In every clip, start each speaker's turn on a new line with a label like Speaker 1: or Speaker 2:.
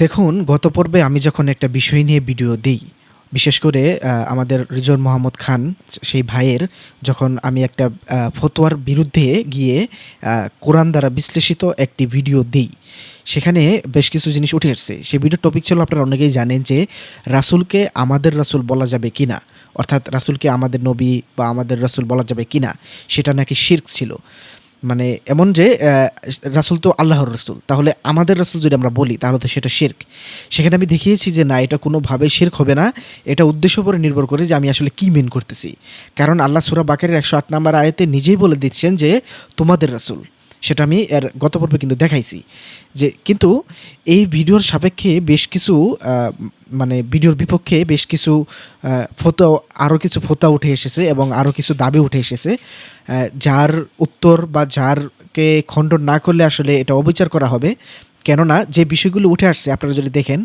Speaker 1: দেখুন, গত পর্বে আমি যখন একটা বিষয় নিয়ে ভিডিও দেই, বিশেষ করে আমাদের রিজন মোহাম্মদ খান সেই ভাইয়ের যখন আমি একটা ফতোয়ার বিরুদ্ধে গিয়ে কোরআন দ্বারা বিশ্লেষিত একটি ভিডিও দেই, সেখানে বেশ কিছু জিনিস উঠে আসছে। সেই ভিডিওর টপিক ছিল, আপনারা অনেকেই জানেন যে রাসূলকে আমাদের রাসূল বলা যাবে কিনা, অর্থাৎ রাসূলকে আমাদের নবী বা আমাদের রাসূল বলা যাবে কিনা, সেটা নাকি শিরক ছিল। মানে এমন যে রাসূল তো আল্লাহর রাসূল, তাহলে আমাদের রাসূল যদি আমরা বলি তাহলে তো সেটা শিরক। সেখানে আমি দেখিয়েছি যে না, এটা কোনোভাবেই শিরক হবে না। এটা উদ্দেশ্য উপরে নির্ভর করে যে আমি আসলে কী মেন করতেছি। কারণ আল্লাহ সূরা বাকারের 108 নম্বর আয়াতে নিজেই বলে দিচ্ছেন যে তোমাদের রাসূল। সেটা আমি এর গত পর্বে কিন্তু দেখাইছি যে, কিন্তু এই ভিডিওর সাপেক্ষে বেশ কিছু মানে ভিডিওর বিপক্ষে বেশ কিছু ফতোয়া, আরও কিছু ফতোয়া উঠে এসেছে এবং আরও কিছু দাবি উঠে এসেছে, যার উত্তর বা যারকে খণ্ডন না করলে আসলে এটা অবিচার করা হবে। কেননা যে বিষয়গুলো উঠে আসছে আপনারা যদি দেখেন,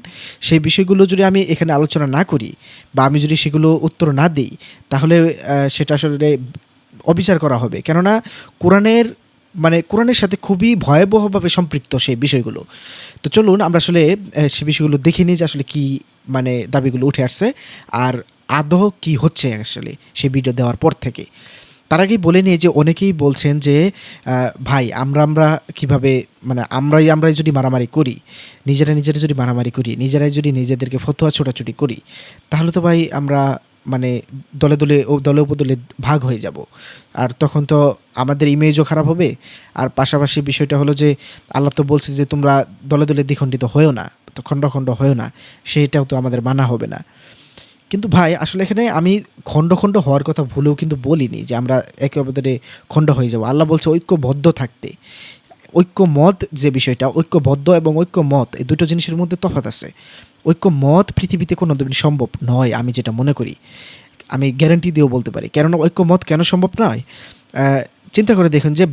Speaker 1: সেই বিষয়গুলো যদি আমি এখানে আলোচনা না করি বা আমি যদি সেগুলো উত্তর না দিই, তাহলে সেটা আসলে অবিচার করা হবে। কেননা কোরআনের কোরআনের সাথে খুবই ভয়াবহভাবে সম্পৃক্ত সেই বিষয়গুলো। তো চলুন আমরা আসলে সে বিষয়গুলো দেখে নিই যে আসলে কী দাবিগুলো উঠে আসছে আর আদৌ কী হচ্ছে আসলে সেই ভিডিও দেওয়ার পর থেকে। তার আগেই বলে নিই যে অনেকেই বলছেন যে ভাই আমরা কীভাবে, আমরাই যদি মারামারি করি, নিজেরা যদি মারামারি করি, নিজেরাই যদি নিজেদেরকে ফতোয়া ছোটাছুটি করি, তাহলে তো ভাই আমরা দলে দলে ও দলে উপদলে ভাগ হয়ে যাব। আর তখন তো আমাদের ইমেজও খারাপ হবে। আর পাশাপাশি বিষয়টা হলো যে আল্লাহ তো বলছে যে তোমরা দলে দলে দ্বিখণ্ডিত হয়েও না, তো খণ্ড খণ্ড হয়েও না, সেটাও তো আমাদের মানা হবে না। কিন্তু ভাই আসলে এখানে আমি খণ্ড খণ্ড হওয়ার কথা ভুলেও কিন্তু বলিনি যে আমরা একে অপরের খণ্ড হয়ে যাব। আল্লাহ বলছে ঐক্যবদ্ধ থাকতে। ঐক্যমত যে বিষয়টা, ঐক্যবদ্ধ এবং ঐক্যমত এই দুটো জিনিসের মধ্যে তফাৎ আছে। ঐক্যমত পৃথিবীতে কোনো দিন সম্ভব নয়, আমি যেটা মনে করি, আমি গ্যারান্টি দিয়েও বলতে পারি। কেননা ঐক্যমত কেন সম্ভব নয়? চিন্তা করে দেখুন যে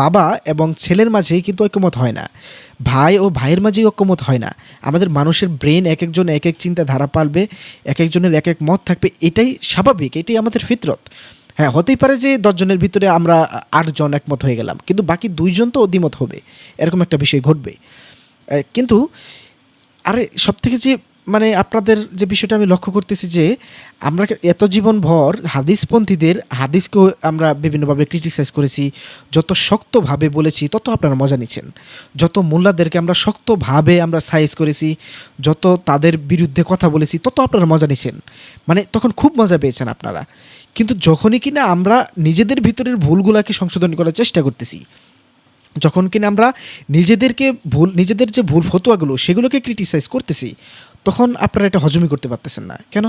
Speaker 1: বাবা এবং ছেলের মাঝেই কিন্তু ঐক্যমত হয় না, ভাই ও ভাইয়ের মাঝেই ঐক্যমত হয় না। আমাদের মানুষের ব্রেন এক একজন এক এক চিন্তাধারা পালবে, এক একজনের এক এক মত থাকবে, এটাই স্বাভাবিক, এটাই আমাদের ফিতরত। হ্যাঁ, হতেই পারে যে 10 জনের ভিতরে আমরা 8 জন একমত হয়ে গেলাম, কিন্তু বাকি 2 জন তো দ্বিমত হবে, এরকম একটা বিষয় ঘটবে। কিন্তু আরে সবথেকে যে আপনাদের যে বিষয়টা আমি লক্ষ্য করতেছি যে আমরা এত জীবনভর হাদিসপন্থীদের হাদিসকেও আমরা বিভিন্নভাবে ক্রিটিসাইজ করেছি, যত শক্তভাবে বলেছি তত আপনারা মজা নিচ্ছেন, যত মোল্লাদেরকে আমরা শক্তভাবে আমরা সাইজ করেছি, যত তাদের বিরুদ্ধে কথা বলেছি তত আপনারা মজা নিচ্ছেন, তখন খুব মজা পেয়েছেন আপনারা। কিন্তু যখনই কিনা আমরা নিজেদের ভিতরের ভুলগুলোকে সংশোধন করার চেষ্টা করতেছি, যখন কিনা আমরা নিজেদের যে ভুল ফতোয়াগুলো সেগুলোকে ক্রিটিসাইজ করতেছি, তখন আপনারা এটা হজমই করতে পারতেছেন না কেন?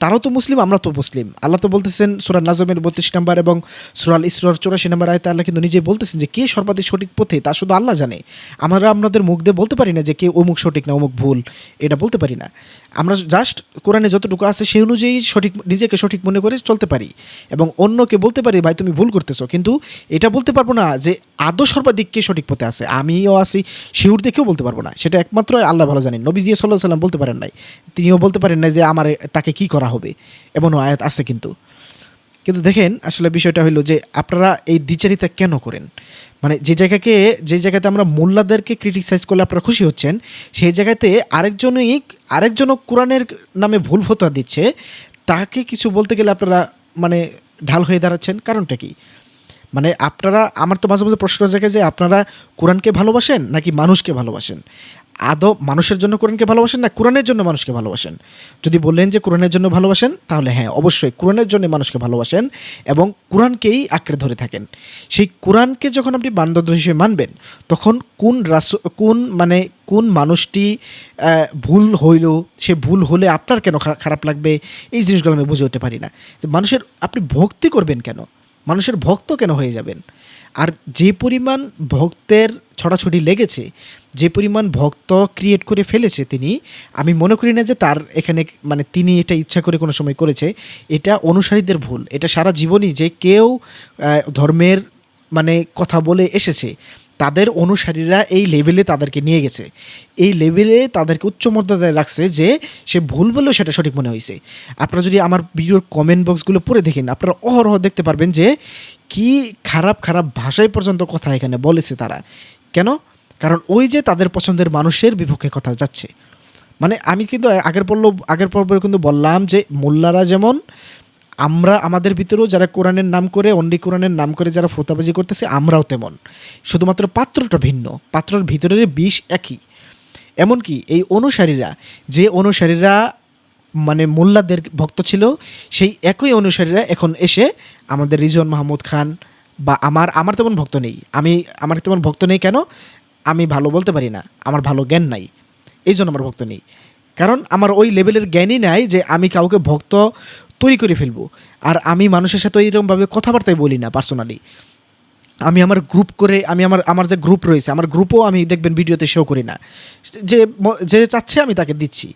Speaker 1: তারাও তো মুসলিম, আমরা তো মুসলিম। আল্লাহ তো বলতেছেন সূরা নাজমের 32 নম্বর এবং সূরা আল ইসরার 84 নম্বর আয়াতে আল্লাহ কিন্তু নিজেই বলতেছেন যে কে সর্বাধিক সঠিক পথে তা শুধু আল্লাহ জানে। আমরা আমাদের মুখ দিয়ে বলতে পারি না যে কে অমুক সঠিক না অমুক ভুল, এটা বলতে পারি না। আমরা জাস্ট কোরআনে যতটুকু আছে সেই অনুযায়ী নিজেকে সঠিক মনে করে চলতে পারি এবং অন্যকে বলতে পারি ভাই তুমি ভুল করতেছো, কিন্তু এটা বলতে পারবো না যে আদৌ সর্বাধিক কে সঠিক পথে আছে। আমিও আছি শিউর দেখেও বলতে পারবো না, সেটা একমাত্র আল্লাহ ভালো জানেন। নবী সাল্লাল্লাহু আলাইহি ওয়াসাল্লাম বলতে পারেন নাই, তিনিও বলতে পারেন নাই যে আমার তাকে কি করা হবে, এমনও আয়াত আছে। কিন্তু দেখেন আসলে বিষয়টা হলো যে আপনারা এই দ্বিচারিতা কেন করেন? যে জায়গাতে আমরা মোল্লাদেরকে ক্রিটিসাইজ করলে আপনারা খুশি হচ্ছেন, সেই জায়গাতে আরেকজনও কোরআনের নামে ভুল ফতোয়া দিচ্ছে, তাকে কিছু বলতে গেলে আপনারা ঢাল হয়ে দাঁড়াচ্ছেন। কারণটা কি? আপনারা, আমার তো মাঝে মাঝে প্রশ্ন জাগে যে আপনারা কোরআনকে ভালোবাসেন নাকি মানুষকে ভালোবাসেন? আদৌ মানুষের জন্য কোরআনকে ভালোবাসেন না কোরআনের জন্য মানুষকে ভালোবাসেন? যদি বললেন যে কোরআনের জন্য ভালোবাসেন, তাহলে হ্যাঁ অবশ্যই কোরআনের জন্য মানুষকে ভালোবাসেন এবং কোরআনকেই আঁকড়ে ধরে থাকেন। সেই কোরআনকে যখন আপনি মানদণ্ড হিসেবে মানবেন, তখন কোন মানুষটি ভুল হইল, সে ভুল হলে আপনার কেন খারাপ লাগবে, এই জিনিসগুলো আমি বুঝে উঠতে পারি না। যে আপনি ভক্তি করবেন কেন, মানুষের ভক্ত কেন হয়ে যাবেন? আর যে পরিমাণ ভক্তের ছড়াছড়ি লেগেছে, যে পরিমাণ ভক্ত ক্রিয়েট করে ফেলেছে তিনি, আমি মনে করি না যে তার এখানে তিনি এটা ইচ্ছা করে কোনো সময় করেছে। এটা অনুসারীদের ভুল। এটা সারা জীবনই যে কেউ ধর্মের কথা বলে এসেছে, তাদের অনুসারীরা এই লেভেলে তাদেরকে নিয়ে গেছে, এই লেভেলে তাদেরকে উচ্চ মর্যাদায় রাখছে যে সে ভুল বললেও সেটা সঠিক মনে হয়েছে। আপনারা যদি আমার ভিডিওর কমেন্ট বক্সগুলো পড়ে দেখেন, আপনারা অহরহ দেখতে পারবেন যে কি খারাপ খারাপ ভাষায় পর্যন্ত কথা এখানে বলেছে তারা। কেন? কারণ ওই যে তাদের পছন্দের মানুষের বিপক্ষে কথা যাচ্ছে। মানে আমি কিন্তু আগের পর্বে কিন্তু বললাম যে মোল্লারা যেমন, আমরা আমাদের ভিতরেও যারা কোরআনের নাম করে, অনলি কোরআনের নাম করে যারা ফতোয়াবাজি করতেছে, আমরাও তেমন, শুধুমাত্র পাত্রটা ভিন্ন, পাত্রর ভিতরের বিষ একই। এমনকি এই অনুসারীরা মানে মোল্লাদের ভক্ত ছিল, সেই একই অনুসারীরা এখন এসে আমাদের রিজওয়ান মাহমুদ খান বা আমার তেমন ভক্ত নেই। আমার তেমন ভক্ত নেই কেন? আমি ভালো বলতে পারি না, আমার ভালো জ্ঞান নাই, এই জন্য আমার ভক্ত নেই। কারণ আমার ওই লেভেলের জ্ঞানই নাই যে আমি কাউকে ভক্ত তৈরি করে ফেলবো। আর আমি মানুষের সাথে এইরকমভাবে কথাবার্তাই বলি না পার্সোনালি। আমি আমার গ্রুপ করে, আমার যে গ্রুপ রয়েছে, আমার গ্রুপও আমি দেখবেন ভিডিওতে শো করি না। যে চাচ্ছে আমি তাকে দিচ্ছি,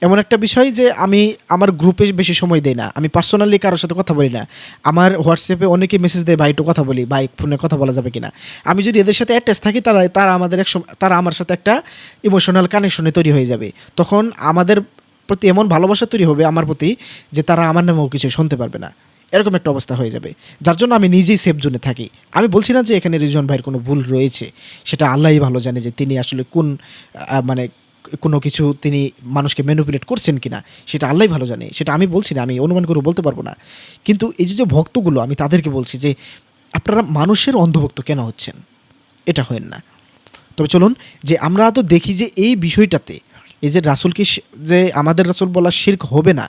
Speaker 1: এমন একটা বিষয় যে আমি আমার গ্রুপে বেশি সময় দেই না। আমি পার্সোনালি কারোর সাথে কথা বলি না। আমার হোয়াটসঅ্যাপে অনেকে মেসেজ দেয়, ভাই একটু কথা বলি, ভাই ফোনে কথা বলা যাবে কিনা। আমি যদি এদের সাথে অ্যাটাচ থাকি, তারা আমার সাথে একটা ইমোশনাল কানেকশনে তৈরি হয়ে যাবে। তখন আমাদের প্রতি এমন ভালোবাসা তৈরি হবে আমার প্রতি যে তারা আমার নামেও কিছু শুনতে পারবে না, এরকম একটা অবস্থা হয়ে যাবে। যার জন্য আমি নিজেই সেফ জোনে থাকি। আমি বলছি না যে এখানে রিজওয়ান ভাইয়ের কোনো ভুল রয়েছে, সেটা আল্লাহই ভালো জানে যে তিনি আসলে কোন মানে কোনো কিছু তিনি মানুষকে ম্যানিপুলেট করছেন কিনা, সেটা আল্লাহই ভালো জানে। সেটা আমি বলছি না, আমি অনুমান করে বলতে পারবো না। কিন্তু এই যে ভক্তগুলো, আমি তাদেরকে বলছি যে আপনারা মানুষের অন্ধভক্ত কেন হচ্ছেন, এটা হয় না। তবে চলুন, যে আমরা তো দেখি যে এই বিষয়টাতে, এই যে রাসূলকে যে আমাদের রাসূল বলা শিরক হবে না,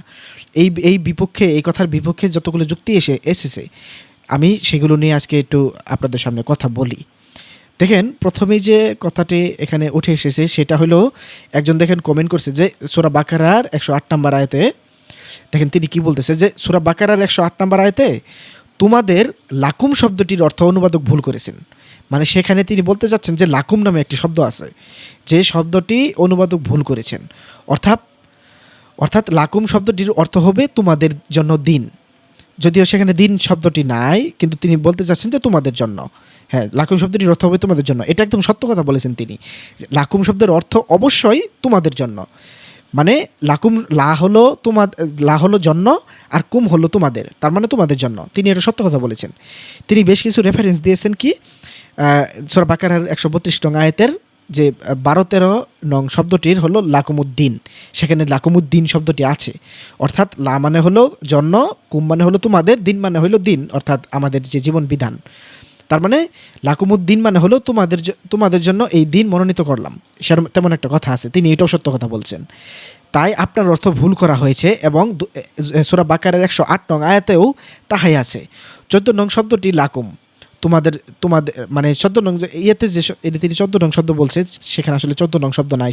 Speaker 1: এই বিপক্ষে, এই কথার বিপক্ষে যতগুলো যুক্তি এসেছে, আমি সেগুলো নিয়ে আজকে একটু আপনাদের সামনে কথা বলি। দেখেন, প্রথমেই যে কথাটি এখানে উঠে এসেছে সেটা হলো, একজন দেখেন কমেন্ট করছে যে সূরা বাকারার 108 নম্বর আয়াতে, দেখেন তিনি কি বলতেছে যে সূরা বাকারার 108 নম্বর আয়াতে তোমাদের লাকুম শব্দটির অর্থ অনুবাদক ভুল করেছেন। মানে সেখানে তিনি বলতে চাচ্ছেন যে লাকুম নামে একটি শব্দ আছে, যে শব্দটি অনুবাদক ভুল করেছেন। অর্থাৎ লাকুম শব্দটির অর্থ হবে তোমাদের জন্য দিন, যদিও সেখানে দিন শব্দটি নাই, কিন্তু তিনি বলতে চাচ্ছেন যে তোমাদের জন্য। হ্যাঁ, লাকুম শব্দটির অর্থ হবে তোমাদের জন্য, এটা একদম সত্য কথা বলেছেন তিনি। লাকুম শব্দের অর্থ অবশ্যই তোমাদের জন্য, মানে লা হলো জন্য, আর কুম হলো তোমাদের, তার মানে তোমাদের জন্য। তিনি এটা সত্য কথা বলেছেন। তিনি বেশ কিছু রেফারেন্স দিয়েছেন কি, সূরা বাকারার 132 নং আয়াতের যে 12-13 নং শব্দটির হলো লাকুমুদ্দিন, সেখানে লাকুমুদ্দিন শব্দটি আছে। অর্থাৎ লা মানে হলো জন্য, কুম মানে হলো তোমাদের, দিন মানে হলো দিন, অর্থাৎ আমাদের যে জীবন বিধান। তার মানে লাকুমুদ্দিন মানে হলো তোমাদের জন্য এই দিন মনোনীত করলাম, তেমন একটা কথা আছে। তিনি এটাও সত্য কথা বলছেন। তাই আপনার অর্থ ভুল করা হয়েছে, এবং সূরা বাকারার 108 নং আয়াতেও তাহাই আছে। 14 নং শব্দটি লাকুম, তোমাদের মানে 14 নং ইয়েতে যে তিনি 14 নং শব্দ বলছে, সেখানে আসলে 14 নং শব্দ নাই,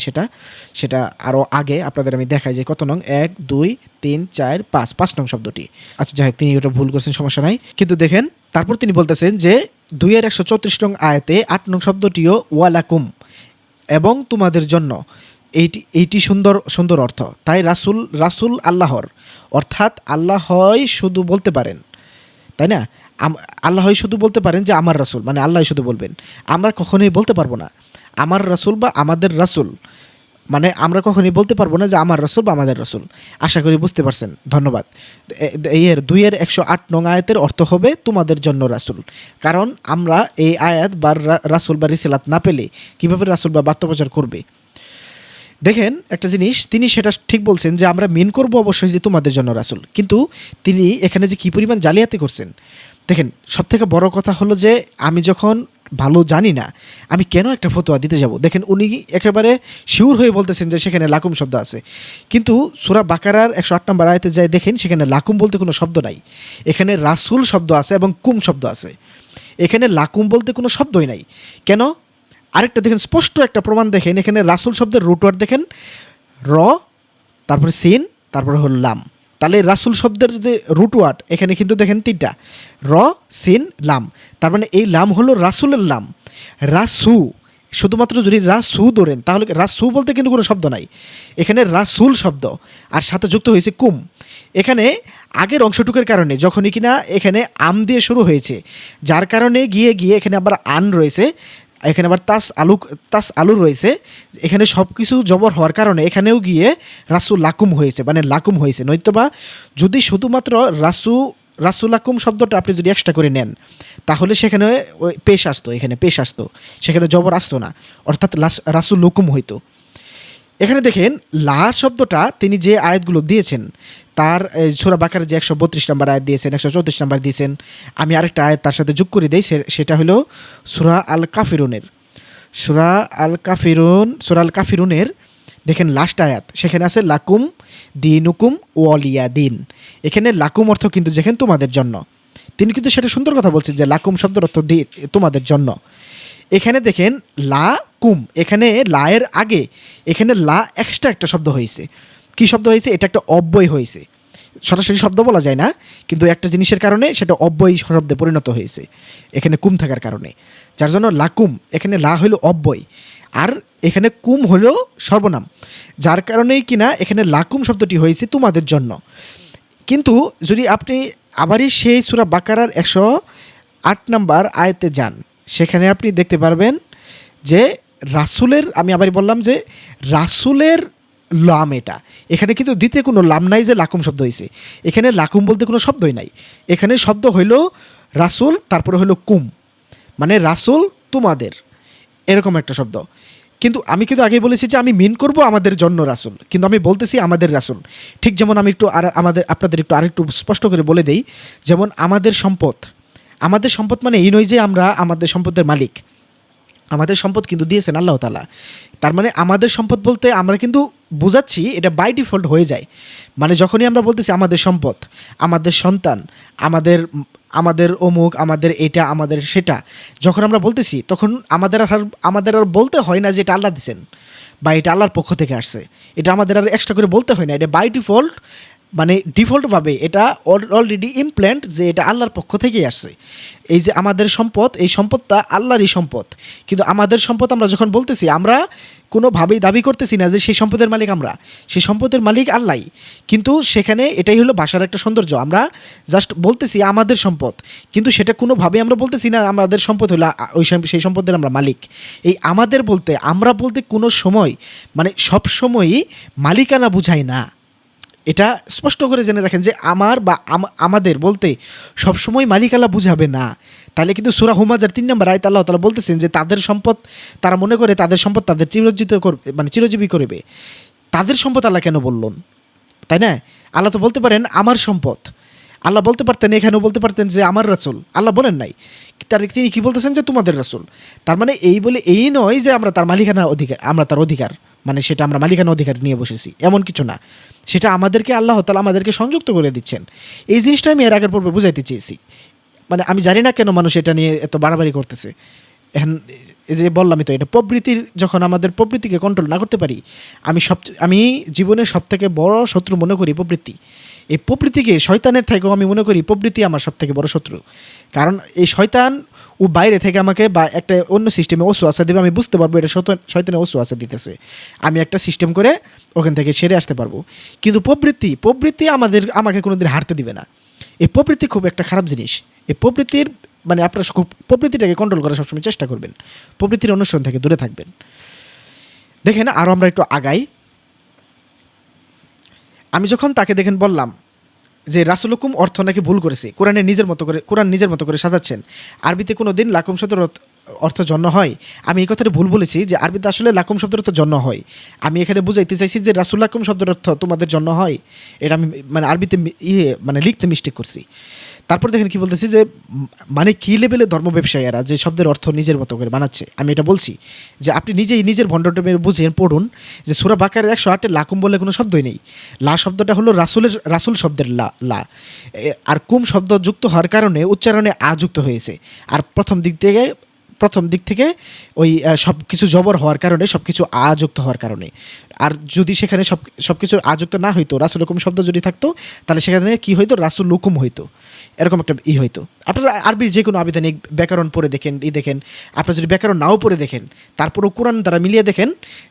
Speaker 1: সেটা আরও আগে। আপনাদের আমি দেখাই যে কত নং, 1 2 3 4 5 নং শব্দটি। আচ্ছা যাই হোক, তিনি ওটা ভুল করছেন, সমস্যা নাই। কিন্তু দেখেন, তারপর তিনি বলতেছেন যে 2-এর 134 নং আয়াতে 8 নং শব্দটিও ওয়ালাকুম, এবং তোমাদের জন্য, এইটি সুন্দর অর্থ। তাই রাসূল আল্লাহর, অর্থাৎ আল্লাহ হয় শুধু বলতে পারেন, তাই না? আল্লাহ শুধু বলতে পারেন যে আমার রাসূল, মানে আল্লাহ শুধু বলবেন। আমরা কখনোই বলতে পারবো না আমার রাসূল বা আমাদের রাসূল, মানে আমরা কখনোই বলতে পারবো না যে আমার রাসূল বা আমাদের রাসূল। আশা করি বুঝতে পারছেন, ধন্যবাদ। এর 2-এর 108 নং আয়াতের অর্থ হবে তোমাদের জন্য রাসূল। কারণ আমরা এই আয়াত বা রাসূল বা রিসালাত না পেলে কীভাবে রাসূল বা বার্তা প্রচার করবে? দেখেন একটা জিনিস, তিনি সেটা ঠিক বলছেন যে আমরা মেন করব অবশ্যই যে তোমাদের জন্য রাসূল, কিন্তু তিনি এখানে যে কী পরিমাণ জালিয়াতি করছেন। দেখেন, সবথেকে বড় কথা হলো যে আমি যখন ভালো জানি না, আমি কেন একটা ফতোয়া দিতে যাব? দেখেন, উনি একেবারে শিওর হয়ে বলতেছেন যে সেখানে লাকুম শব্দ আছে, কিন্তু সূরা বাকারার 108 নম্বর আয়াতে যাই দেখেন, সেখানে লাকুম বলতে কোনো শব্দ নাই। এখানে রাসূল শব্দ আছে এবং কুম শব্দ আছে, এখানে লাকুম বলতে কোনো শব্দই নাই। কেন? আরেকটা দেখেন, স্পষ্ট একটা প্রমাণ দেখেন, এখানে রাসূল শব্দের রুট ওয়ার্ড দেখেন, র, তারপরে সিন, তারপরে হল লাম। তাহলে রাসূল শব্দের যে রুট ওয়ার্ড এখানে কিন্তু দেখেন 3টা, র, সিন, লাম। তার মানে এই লাম হলো রাসূলের লাম। রাসু, শুধুমাত্র যদি রাসু ধরেন, তাহলে রাসু বলতে কিন্তু কোনো শব্দ নাই, এখানে রাসূল শব্দ, আর সাথে যুক্ত হয়েছে কুম। এখানে আগের অংশটুকুর কারণে, যখনই কিনা এখানে আম দিয়ে শুরু হয়েছে, যার কারণে গিয়ে এখানে আবার আন রয়েছে, এখানে আবার তাস আলু রয়েছে, এখানে সব কিছু জবর হওয়ার কারণে এখানেও গিয়ে রাসূল লাকুম হয়েছে, মানে লাকুম হয়েছে। নয়তোবা যদি শুধুমাত্র রাসুলাকুম শব্দটা আপনি যদি এক্সট্রা করে নেন তাহলে সেখানে ওই পেশ আসতো, এখানে পেশ আসতো, সেখানে জবর আসতো না, অর্থাৎ রাসুলুকুম হইতো। এখানে দেখেন লা শব্দটা তিনি যে আয়াতগুলো দিয়েছেন তার সূরা বাকারার যে 132 নম্বর আয়াত দিয়েছেন, 134 নম্বর দিয়েছেন, আমি আরেকটা আয়াত তার সাথে যোগ করে দিই, সেটা হলো সূরা আল কাফিরুনের, সূরা আল কাফিরুনের দেখেন লাস্ট আয়াত, সেখানে আছে লাকুম দিনুকুম ওয়ালিয়া দিন। এখানে লাকুম অর্থ কিন্তু দেখেন তোমাদের জন্য, তিনি কিন্তু সেটা সুন্দর কথা বলছেন যে লাকুম শব্দের অর্থ তোমাদের জন্য। এখানে দেখেন লা কুম, এখানে লা এর আগে এখানে লা এক্সট্রা একটা শব্দ হয়েছে। কি শব্দ হয়েছে? এটা একটা অব্যয় হয়েছে, সরাসরি শব্দ বলা যায় না, কিন্তু একটা জিনিসের কারণে সেটা অব্যয় শব্দে পরিণত হয়েছে এখানে কুম থাকার কারণে, যার জন্য লাকুম, এখানে লা হইল অব্যয় আর এখানে কুম হলো সর্বনাম, যার কারণেই কিনা এখানে লাকুম শব্দটি হয়েছে তোমাদের জন্য। কিন্তু যদি আপনি আবারই সেই সূরা বাকারার 108 নম্বর আয়াতে যান, সেখানে আপনি দেখতে পারবেন যে রাসূলের, আমি আবারই বললাম যে রাসূলের লাম, এটা এখানে কিন্তু দ্বিতীয় কোনো লাম নাই যে লাকুম শব্দ হয়েছে, এখানে লাকুম বলতে কোনো শব্দই নাই, এখানে শব্দ হইল রাসূল, তারপরে হইল কুম, মানে রাসূল তোমাদের, এরকম একটা শব্দ। কিন্তু আমি কিন্তু আগেই বলেছি যে আমি মিন করব আমাদের জন্য রাসূল, কিন্তু আমি বলতেছি আমাদের রাসূল। ঠিক যেমন আমি একটু আপনাদের একটু আরেকটু স্পষ্ট করে বলে দেই, যেমন আমাদের সম্পদ মানে এই নয় যে আমরা আমাদের সম্পদের মালিক, আমাদের সম্পদ কিন্তু দিয়েছেন আল্লাহ তাআলা। তার মানে আমাদের সম্পদ বলতে আমরা কিন্তু বোঝাচ্ছি এটা বাই ডিফল্ট হয়ে যায়, মানে যখনই আমরা বলতেছি আমাদের সম্পদ, আমাদের সন্তান, আমাদের অমুক, আমাদের এটা, আমাদের সেটা, যখন আমরা বলতেছি তখন আমাদের আর বলতে হয় না যে এটা আল্লাহ দিছেন বা এটা আল্লাহর পক্ষ থেকে আসছে, এটা আমাদের আর এক্সট্রা করে বলতে হয় না, এটা বাই ডিফল্ট, মানে ডিফল্টভাবে এটা অলরেডি ইমপ্ল্যান্ট যে এটা আল্লাহর পক্ষ থেকেই আসছে। এই যে আমাদের সম্পদ, এই সম্পদটা আল্লাহরই সম্পদ, কিন্তু আমাদের সম্পদ আমরা যখন বলতেছি আমরা কোনোভাবেই দাবি করতেছি না যে সেই সম্পদের মালিক আমরা, সেই সম্পদের মালিক আল্লাহই, কিন্তু সেখানে এটাই হলো ভাষার একটা সৌন্দর্য, আমরা জাস্ট বলতেছি আমাদের সম্পদ, কিন্তু সেটা কোনোভাবেই আমরা বলতেছি না আমাদের সম্পদ হলো সেই সম্পদের আমরা মালিক। এই আমাদের বলতে, আমরা বলতে কোনো সময় মানে সব সময়ই মালিকানা বুঝায় না, এটা স্পষ্ট করে জেনে রাখেন যে আমার বা আমাদের বলতে সবসময় মালিকালা বুঝাবে না। তাহলে কিন্তু সূরা হুমাজার 3 নম্বর আয়াতে আল্লাহ তাআলা বলতেছেন যে তাদের সম্পদ, তারা মনে করে তাদের সম্পদ তাদের চিরজ্জিত করবে, মানে চিরজীবী করবে, তাদের সম্পদ আল্লাহ কেন বললেন? তাই না? আল্লাহ তো বলতে পারেন আমার সম্পদ, আল্লাহ বলতে পারতেন, এখানেও বলতে পারতেন যে আমার রাসূল, আল্লাহ বলেন নাই, তিনি কি বলতেছেন যে তোমাদের রাসূল। তার মানে এই বলে এই নয় যে আমরা তার মালিকানা অধিকার, আমরা তার অধিকার, মানে সেটা আমরা মালিকানা অধিকার নিয়ে বসেছি এমন কিছু না, সেটা আমাদেরকে আল্লাহ তাআলা আমাদেরকে সংযুক্ত করে দিচ্ছেন। এই জিনিসটা আমি এর আগের পর্বে বুঝাইতে চেয়েছি, মানে আমি জানি না কেন মানুষ এটা নিয়ে এত বাড়াবাড়ি করতেছে। এখন এই যে বললামই তো, এটা প্রবৃত্তির, যখন আমাদের প্রবৃত্তিকে কন্ট্রোল না করতে পারি, আমি জীবনের সবথেকে বড় শত্রু মনে করি প্রবৃত্তি। এই প্রবৃত্তিকে, শয়তানের থেকেও আমি মনে করি প্রবৃত্তি আমার সবথেকে বড় শত্রু, কারণ এই শয়তান ও বাইরে থেকে আমাকে বা একটা অন্য সিস্টেমে ওসওয়াসা দেবে, আমি বুঝতে পারবো এটা শয়তানের ওসওয়াসা দিতেছে, আমি একটা সিস্টেম করে ওখান থেকে সেরে আসতে পারবো। কিন্তু প্রবৃত্তি আমাকে কোনোদিন হারতে দিবে না। এই প্রবৃত্তি খুব একটা খারাপ জিনিস। এই প্রবৃত্তির মানে আপনার খুব প্রবৃত্তিটাকে কন্ট্রোল করার সবসময় চেষ্টা করবেন, প্রবৃত্তির অনুসরণ থেকে দূরে থাকবেন। দেখেন আরও আমরা একটু আগাই, আমি যখন তাকে দেখেন বললাম যে রাসূলুকুম অর্থ নাকি ভুল করেছে, কোরআন নিজের মতো করে সাজাচ্ছেন, আরবিতে কোনো দিন লাকুম শব্দের অর্থ জন্য হয়, আমি এই কথাটা ভুল বলেছি যে আরবিতে আসলে লাকুম শব্দের অর্থ জন্য হয়, আমি এখানে বুঝাইতে চাইছি যে রাসূলাকুম শব্দের অর্থ তোমাদের জন্য হয়, এটা আমি মানে আরবিতে মানে লিখতে মিস্টেক করছি। তারপর দেখেন কি বলতেছি যে মানে কী লেভেলে ধর্ম ব্যবসায়ীরা যে শব্দের অর্থ নিজের মতো করে বানাচ্ছে। আমি এটা বলছি যে আপনি নিজেই নিজের ভণ্ডটা বুঝেন, পড়ুন যে সূরা বাকারার 108 লাকুম বলে কোনো শব্দই নেই। লা শব্দটা হলো রাসূল শব্দের লা, আর কুম শব্দ যুক্ত হওয়ার কারণে উচ্চারণে আ যুক্ত হয়েছে, আর প্রথম দিক থেকে ওই সব কিছু জবর হওয়ার কারণে, সব কিছু আযুক্ত হওয়ার কারণে। আর যদি সেখানে সব কিছুর আযুক্ত না হইতো, রাসূলুকুম শব্দ যদি থাকতো, তাহলে সেখানে কি হইতো? রাসূলুকুম হইতো, এরকম একটা হইতো। আপনারা আরবির যে কোনো আবিধানিক ব্যাকরণ পড়ে দেখেন, দেখেন আপনারা যদি ব্যাকরণ নাও পড়ে দেখেন, তারপরও কোরআন দ্বারা মিলিয়ে দেখেন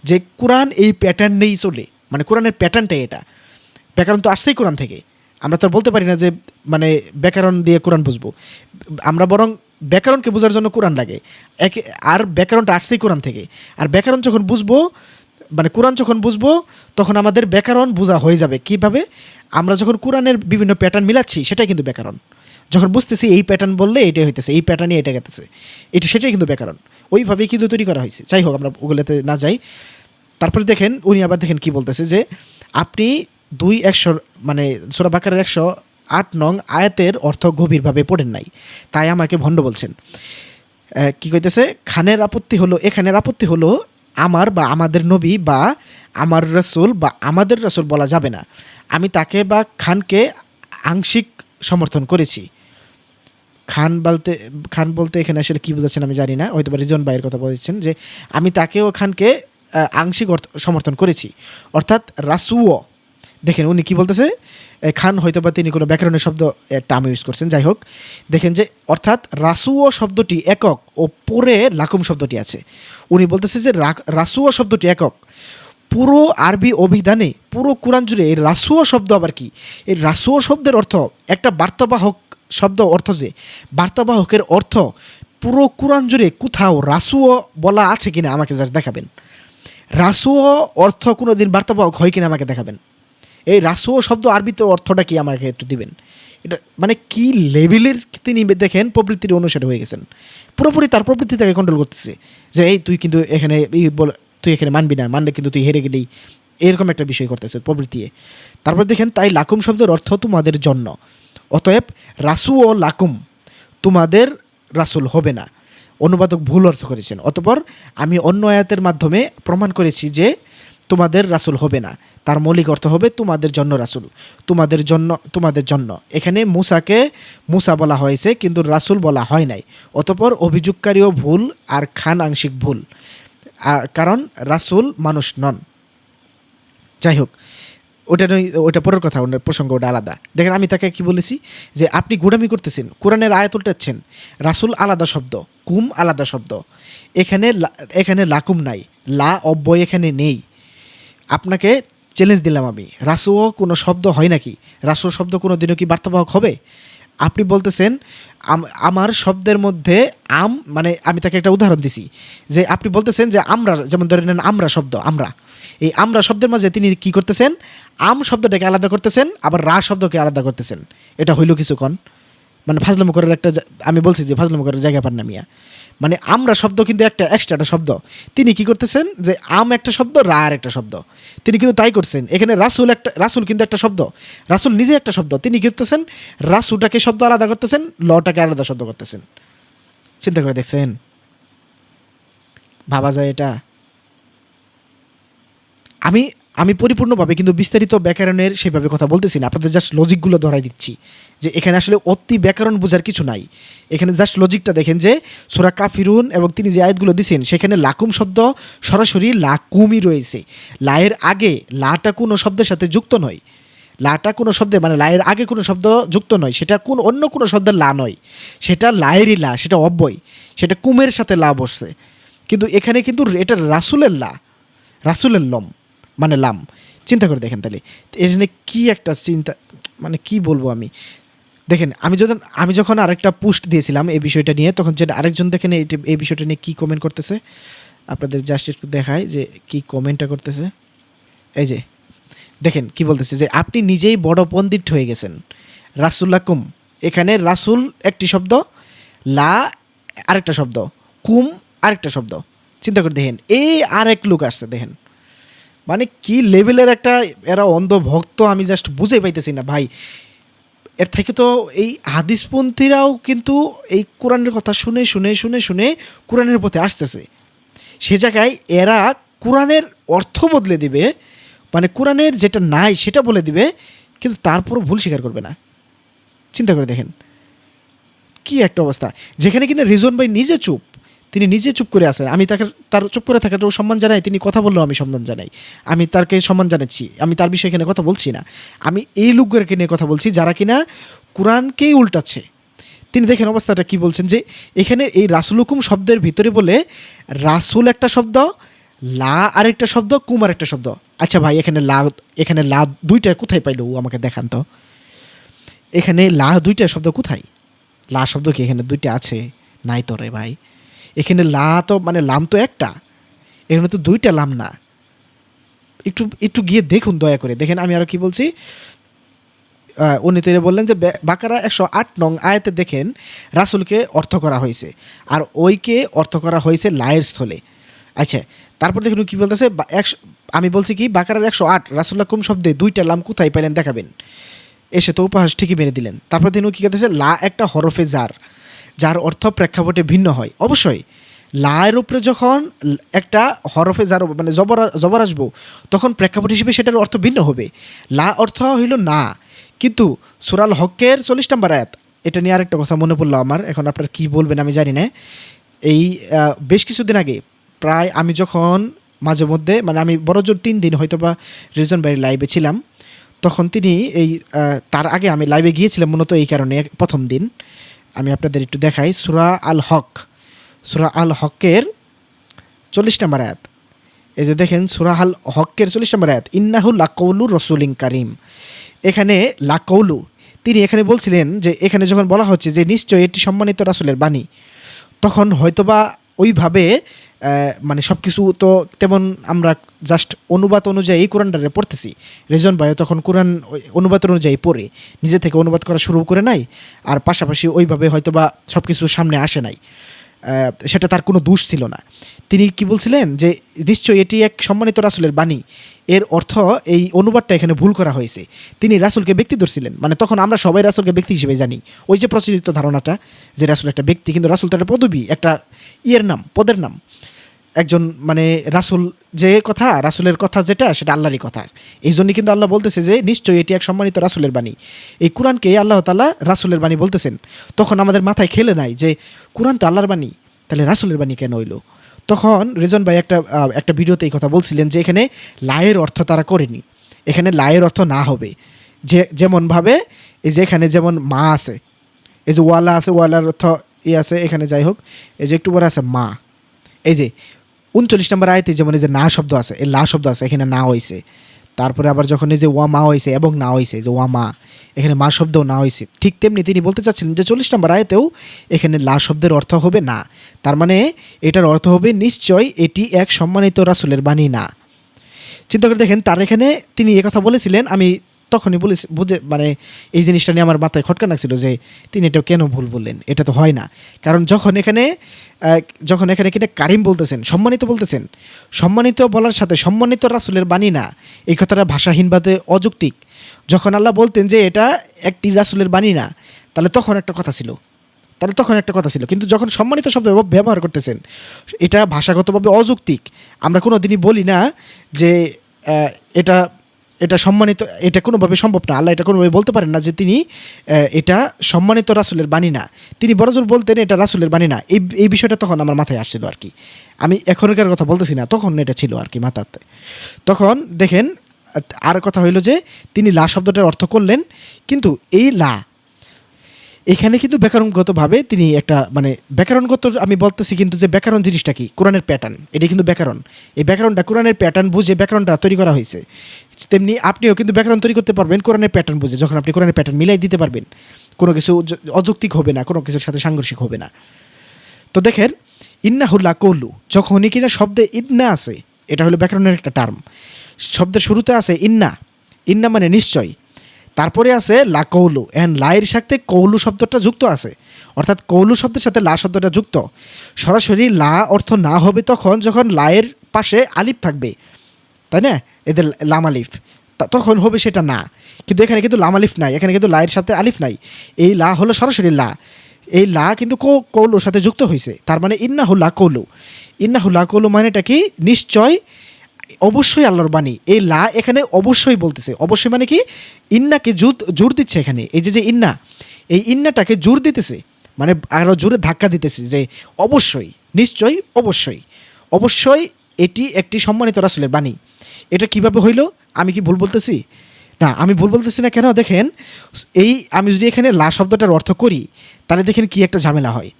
Speaker 1: যে কোরআন এই প্যাটার্নেই চলে, মানে কোরআনের প্যাটার্নটাই এটা। ব্যাকরণ তো আসছেই কোরআন থেকে, আমরা তো বলতে পারি না যে মানে ব্যাকরণ দিয়ে কোরআন বুঝবো, আমরা বরং ব্যাকরণকে বোঝার জন্য কোরআন লাগে, আর ব্যাকরণটা আসছেই কোরআন থেকে। আর ব্যাকরণ যখন বুঝবো, মানে কোরআন যখন বুঝবো, তখন আমাদের ব্যাকরণ বোঝা হয়ে যাবে। কীভাবে? আমরা যখন কোরআনের বিভিন্ন প্যাটার্ন মিলাচ্ছি, সেটাই কিন্তু ব্যাকরণ। যখন বুঝতেছি এই প্যাটার্ন বললে এটাই হইতেছে, এই প্যাটার্নই এটা গেতেছে, এটা সেটাই কিন্তু ব্যাকরণ, ওইভাবেই কিন্তু তৈরি করা হয়েছে। যাই হোক, আমরা ওগুলোতে না যাই। তারপরে দেখেন উনি আবার দেখেন কি বলতেছে যে আপনি 2:100 মানে সূরা বাকারার 108 নং আয়াতের অর্থ গভীরভাবে পড়েন নাই, তাই আমাকে ভণ্ড বলছেন। কি কইতেছে, খানের আপত্তি হলো, এখানের আপত্তি হলো আমার বা আমাদের নবী বা আমার রাসূল বা আমাদের রাসূল বলা যাবে না, আমি তাকে বা খানকে আংশিক সমর্থন করেছি। খান বলতে এখানে আসলে কী বোঝাচ্ছেন আমি জানি না, হয়তো বা রিজন ভাইয়ের কথা বলেছেন যে আমি তাকে ও খানকে আংশিক সমর্থন করেছি, অর্থাৎ রাসুও। দেখেন উনি কি বলতেছে, খান হয়তো বা তিনি কোনো ব্যাকরণের শব্দ টার্ম ইউজ করছেন। যাই হোক, দেখেন যে অর্থাৎ রাসুও শব্দটি একক ও পরে লাকুম শব্দটি আছে। উনি বলতেছে যে রাসুও শব্দটি একক। পুরো আরবি অভিধানে পুরো কোরআন জুড়ে এই রাসুও শব্দ আবার কি, এই রাসুও শব্দের অর্থ একটা বার্তাবাহক শব্দ, অর্থ যে বার্তাবাহকের অর্থ পুরো কোরআন জুড়ে কোথাও রাসুও বলা আছে কিনা আমাকে জাস্ট দেখাবেন। রাসুও অর্থ কোনো দিন বার্তাবাহক হয় কিনা আমাকে দেখাবেন। এই রাসুও শব্দ আরবিতে অর্থটা কি আমাকে একটু দিবেন। এটা মানে কি লেভেলের তিনি দেখেন প্রবৃত্তির অনুসারে হয়ে গেছেন, পুরোপুরি তার প্রবৃত্তি তাকে কন্ট্রোল করতেছে যে এই তুই কিন্তু এখানে তুই এখানে মানবি না, মানলে কিন্তু তুই হেরে গেলি, এরকম একটা বিষয় করতেছে প্রবৃত্তি। তারপর দেখেন তাই লাকুম শব্দের অর্থ তোমাদের জন্য, অতএব রাসু ও লাকুম তোমাদের রাসুল হবে না, অনুবাদক ভুল অর্থ করেছেন। অতঃপর আমি অন্য আয়াতের মাধ্যমে প্রমাণ করেছি যে তোমাদের রাসুল হবে না, তার মৌলিক অর্থ হবে তোমাদের জন্য রাসুল, তোমাদের জন্য, তোমাদের জন্য। এখানে মুসাকে মুসা বলা হয়েছে কিন্তু রাসুল বলা হয় নাই, অতঃপর অভিযোগকারীও ভুল আর খান আংশিক ভুল, আর কারণ রাসুল মানুষ নন। যাই হোক, ওটা পরের কথা, ওনার প্রসঙ্গ ওটা আলাদা। দেখেন আমি তাকে কি বলেছি যে আপনি গোড়ামি করতেছেন, কোরআনের আয়াত উল্টাচ্ছেন, রাসুল আলাদা শব্দ, কুম আলাদা শব্দ, এখানে লাকুম নাই, লা অব্যয় এখানে নেই। আপনাকে চ্যালেঞ্জ দিলাম আমি, রাসুও কোনো শব্দ হয় নাকি? রাসুল শব্দ কোনো দিনও কি বার্তাবাহক হবে? আপনি বলতেছেন আমার শব্দের মধ্যে মানে আমি তাকে একটা উদাহরণ দিছি যে আপনি বলতেছেন যে আমরা, যেমন ধরে নেন আমরা শব্দ, আমরা, এই আমরা শব্দের মাঝে তিনি কি করতেছেন, শব্দটাকে আলাদা করতেছেন, আবার শব্দকে আলাদা করতেছেন। এটা হইল কিছুক্ষণ মানে ফাজলামো করার একটা, আমি বলছি যে ফাজলামো করার জায়গা পান না মিয়া। মানে আমরা শব্দ কিন্তু একটা এক্সট্রা একটা শব্দ, তিনি কি করতেছেন যে একটা শব্দ, আর একটা শব্দ, তিনি কিন্তু তাই করছেন। এখানে রাসুল কিন্তু একটা শব্দ, রাসুল নিজে একটা শব্দ, তিনি কি করতেছেন, রাসুলটাকে শব্দ আলাদা করতেছেন, লটাকে আলাদা শব্দ করতেছেন। চিন্তা করে দেখছেন, ভাবা যায় এটা? আমি পরিপূর্ণভাবে কিন্তু বিস্তারিত ব্যাকরণের সেভাবে কথা বলতেছি না, আপনাদের জাস্ট লজিকগুলো ধরাই দিচ্ছি যে এখানে আসলে অতি ব্যাকরণ বোঝার কিছু নাই। এখানে জাস্ট লজিকটা দেখেন যে সূরা কাফিরুন এবং তিনি যে আয়াতগুলো দিয়েছেন সেখানে লাকুম শব্দ সরাসরি লাকুমই রয়েছে, লায়ের আগে লাটা কোনো শব্দের সাথে যুক্ত নয়, লাটা কোনো শব্দে মানে লায়ের আগে কোনো শব্দ যুক্ত নয়, সেটা অন্য কোনো শব্দের লা নয়, সেটা লায়েরই লা, সেটা অব্যয়, সেটা কুমের সাথে লা বসছে। কিন্তু এখানে কিন্তু এটা রাসুলের লা, রাসুলের লম মানে লাম। চিন্তা করে দেখেন তাহলে এখানে কি একটা চিন্তা, মানে কি বলবো আমি। দেখেন আমি যখন আরেকটা পোস্ট দিয়েছিলাম এই বিষয়টা নিয়ে, তখন যে আরেকজন দেখেন এই বিষয়টা নিয়ে কী কমেন্ট করতেছে, আপনাদের জাস্ট একটু দেখায় যে কী কমেন্টটা করতেছে। এই যে দেখেন কি বলতেছে যে আপনি নিজেই বড় পণ্ডিত হয়ে গেছেন, রাসুল্লাকুম, এখানে রাসুল একটি শব্দ, লা আরেকটা শব্দ, কুম আরেকটা শব্দ। চিন্তা করে দেখেন এই আরেক লোক আসছে, দেখেন মানে কি লেভেলের একটা এরা অন্ধ ভক্ত, আমি জাস্ট বুঝে পাইতেছি না ভাই। এর থেকে তো এই হাদিসপন্থীরাও কিন্তু এই কোরআনের কথা শুনে শুনে শুনে শুনে কোরআনের পথে আসতেছে, সে জায়গায় এরা কোরআনের অর্থ বদলে দিবে, মানে কোরআনের যেটা নাই সেটা বলে দিবে, কিন্তু তারপরও ভুল স্বীকার করবে না। চিন্তা করে দেখেন কি একটা অবস্থা, যেখানে কিনা রিজন ভাই নিজে চুপ, তিনি নিজে চুপ করে আছেন। আমি তার চুপ করে থাকাটাও সম্মান জানাই, তিনি কথা বললেও আমি সম্মান জানাই, আমি তাকে সম্মান জানাচ্ছি, আমি তার বিষয়ে এখানে কথা বলছি না, আমি এই লোকদেরকে নিয়ে কথা বলছি যারা কিনা কোরআনকেই উল্টাচ্ছে। তিনি দেখেন অবস্থাটা কি বলছেন যে এখানে এই রাসুল হুকুম শব্দের ভিতরে বলে রাসুল একটা শব্দ, লা আরেকটা শব্দ, কুম আরেকটা শব্দ। আচ্ছা ভাই এখানে লা দুইটা কোথায় পাইল আমাকে দেখান তো, এখানে লা দুইটা শব্দ কোথায়? লা শব্দ কি এখানে দুইটা আছে? নাই তো রে ভাই, এখানে লা তো মানে লাম তো একটা, এখানে তো দুইটা লাম না। একটু গিয়ে দেখুন দয়া করে, দেখেন আমি আরও কি বলছি, উনি তো বললেন যে বাকারা 108 নং আয়াতে দেখেন রাসূলকে অর্থ করা হয়েছে, আর ওইকে অর্থ করা হয়েছে লায়ের স্থলে। আচ্ছা, তারপর দেখুন কি বলতেছে, আমি বলছি কি বাকারার 108 রাসূলুল্লাহ কোন শব্দে দুইটা লাম কোথায় পাইলেন দেখাবেন। এসে তো উপহাস ঠিকই মেরে দিলেন। তারপর তিনি কী করতেছে, লা একটা হরফে জার, যার অর্থ প্রেক্ষাপটে ভিন্ন হয়। অবশ্যই লায়ের উপরে যখন একটা হরফে জার মানে জবর আসবো, তখন প্রেক্ষাপট হিসেবে সেটার অর্থ ভিন্ন হবে। লা অর্থ হইল না, কিন্তু সূরা আল হকের 40 নম্বর আয়াত, এটা নিয়ে আরেকটা কথা মনে পড়লো আমার, এখন আপনারা কী বলবেন আমি জানি না। এই বেশ কিছুদিন আগে প্রায় আমি যখন মাঝে মধ্যে মানে আমি বড়জোর 3 দিন হয়তো বা রিজন ভাইয়ের লাইভে ছিলাম, তখন তিনি এই তার আগে আমি লাইভে গিয়েছিলাম মূলত এই কারণে। প্রথম দিন আমি আপনাদের একটু দেখাই, সূরা আল হকের 40 নম্বর আয়াত। এই যে দেখেন সূরা আল হকের 40 নম্বর আয়াত, ইন্নাহু লাকাউলু রাসূলিন কারীম। এখানে লাকাউলু, তিনি এখানে বলছিলেন যে এখানে যখন বলা হচ্ছে যে নিশ্চয়ই এটি সম্মানিত রাসূলের বাণী, তখন হয়তোবা ওইভাবে মানে সব কিছু তো তেমন আমরা জাস্ট অনুবাদ অনুযায়ী কোরআনটারে পড়তেছি। রেজন ভাইও তখন কোরআন অনুবাদ অনুযায়ী পড়ে নিজে থেকে অনুবাদ করা শুরু করে নাই, আর পাশাপাশি ওইভাবে হয়তোবা সব কিছু সামনে আসে নাই, সেটা তার কোনো দোষ ছিল না। তিনি কি বলছিলেন যে নিশ্চয়ই এটি এক সম্মানিত রাসূলের বাণী, এর অর্থ এই অনুবাদটা এখানে ভুল করা হয়েছে। তিনি রাসূলকে ব্যক্তি ধরছিলেন, মানে তখন আমরা সবাই রাসূলকে ব্যক্তি হিসেবে জানি, ওই যে প্রচলিত ধারণাটা যে রাসূল একটা ব্যক্তি, কিন্তু রাসূল তো একটা পদবী, একটা নাম, পদের নাম। একজন মানে রাসূল, যে কথা রাসূলের কথা যেটা সেটা আল্লাহরই কথা। এই জন্যই কিন্তু আল্লাহ বলতেছে যে নিশ্চয়ই এটি এক সম্মানিত রাসূলের বাণী। এই কোরআনকে আল্লাহ তাআলা রাসূলের বাণী বলতেছেন। তখন আমাদের মাথায় খেলে নাই যে কোরআন তো আল্লাহর বাণী, তাহলে রাসূলের বাণী কেন হইলো? তখন রেজন ভাই একটা ভিডিওতে এই কথা বলছিলেন যে এখানে লায়ের অর্থ তারা করেনি, এখানে লায়ের অর্থ না হবে, যেমনভাবে এই যে এখানে যেমন মা আছে, এই যে ওয়ালা আছে, ওয়ালার অর্থ আছে এখানে, যাই হোক এই যে একটু পরে আছে মা। এই যে 39 নম্বর আয়াতে যেমন এই যে না শব্দ আছে, এই লা শব্দ আছে, এখানে না হয়েছে। তারপরে আবার যখন এই যে ওয়া মা হয়েছে এবং না হয়েছে, যে ওয়া মা, এখানে মা শব্দও না হয়েছে। ঠিক তেমনি তিনি বলতে চাচ্ছিলেন যে 40 নম্বর আয়াতেও এখানে লা শব্দের অর্থ হবে না, তার মানে এটার অর্থ হবে নিশ্চয় এটি এক সম্মানিত রাসূলের বাণী না। চিন্তা করে দেখেন, তার এখানে তিনি কথা বলেছিলেন, আমি তখনই বুঝে মানে এই জিনিসটা নিয়ে আমার মাথায় খটকা লাগছিল যে তিনি এটা কেন ভুল বললেন, এটা তো হয় না। কারণ যখন এখানে কিনা কারিম বলতেছেন, সম্মানিত বলার সাথে সম্মানিত রাসূলের বাণী না, এই কথাটা ভাষাহীনভাবে অযৌক্তিক। যখন আল্লাহ বলতেন যে এটা একটি রাসূলের বাণী না, তাহলে তখন একটা কথা ছিল, কিন্তু যখন সম্মানিত শব্দ ব্যবহার করতেছেন, এটা ভাষাগতভাবে অযৌক্তিক। আমরা কোনো দিনই বলি না যে এটা সম্মানিত, এটা কোনোভাবে সম্ভব না, আল্লাহ এটা কোনোভাবে বলতে পারেন না যে তিনি এটা সম্মানিত রাসূলের বাণী না। তিনি বড়জোর বলতেন এটা রাসূলের বাণী না। এই বিষয়টা তখন আমার মাথায় আসছিল আর কি, আমি এখনকার কথা বলতেছি না, তখন এটা ছিল আর কি মাথাতে। তখন দেখেন আর কথা হইল যে তিনি লা শব্দটার অর্থ করলেন, কিন্তু এই লা এখানে কিন্তু ব্যাকরণগতভাবে তিনি একটা মানে ব্যাকরণগত আমি বলতেছি, কিন্তু যে ব্যাকরণ জিনিসটা কি, কোরআনের প্যাটার্ন, এটা কিন্তু ব্যাকরণ। এই ব্যাকরণটা কোরআনের প্যাটার্ন বুঝে ব্যাকরণটা তৈরি করা হয়েছে। তেমনি আপনিও কিন্তু ব্যাকরণ তৈরি করতে পারবেন কোরআনের প্যাটার্ন বুঝে, যখন আপনি কোরআনের প্যাটার্ন মিলাই দিতে পারবেন, কোনো কিছু অযৌক্তিক হবে না, কোনো কিছুর সাথে সাংঘর্ষিক হবে না। তো দেখেন ইন্নাহু লাকাউলু, যখনই কিনা শব্দে ইন্না আছে, এটা হলো ব্যাকরণের একটা টার্ম। শব্দের শুরুতে আছে ইন্না মানে নিশ্চয়, তারপরে আছে লা কৌলু, এন্ড লায়ের সাথে কৌলু শব্দটা যুক্ত আছে, অর্থাৎ কৌলু শব্দের সাথে লা শব্দটা যুক্ত। সরাসরি লা অর্থ না হবে তখন যখন লায়ের পাশে আলিফ থাকবে, তাই না, এদের লাম আলিফ, তখন হবে সেটা না। কিন্তু এখানে কিন্তু লাম আলিফ নাই, এখানে কিন্তু লায়ের সাথে আলিফ নাই, এই লা হলো সরাসরি লা। এই লা কিন্তু কৌলুর সাথে যুক্ত হয়েছে, তার মানে ইন্নাহু লাকাউলু মানেটা কি, নিশ্চয় অবশ্যই আল্লাহর বাণী। এই লা এখানে অবশ্যই বলতেছে, অবশ্যই মানে কি, ইন্নাকে জোর দিচ্ছে এখানে, এই যে ইন্না, এই ইন্নাটাকে জোর দিতেছে, মানে আরও জোরে ধাক্কা দিতেছে যে অবশ্যই, নিশ্চয়ই, অবশ্যই এটি একটি সম্মানিত রাসূলের বাণী। এটা কিভাবে হইল? আমি কি ভুল বলতেছি? না, আমি ভুল বলতেছি না। কেন? দেখেন, আমি যদি এখানে লা শব্দটার অর্থ করি, তাহলে দেখেন কি একটা ঝামেলা হয়,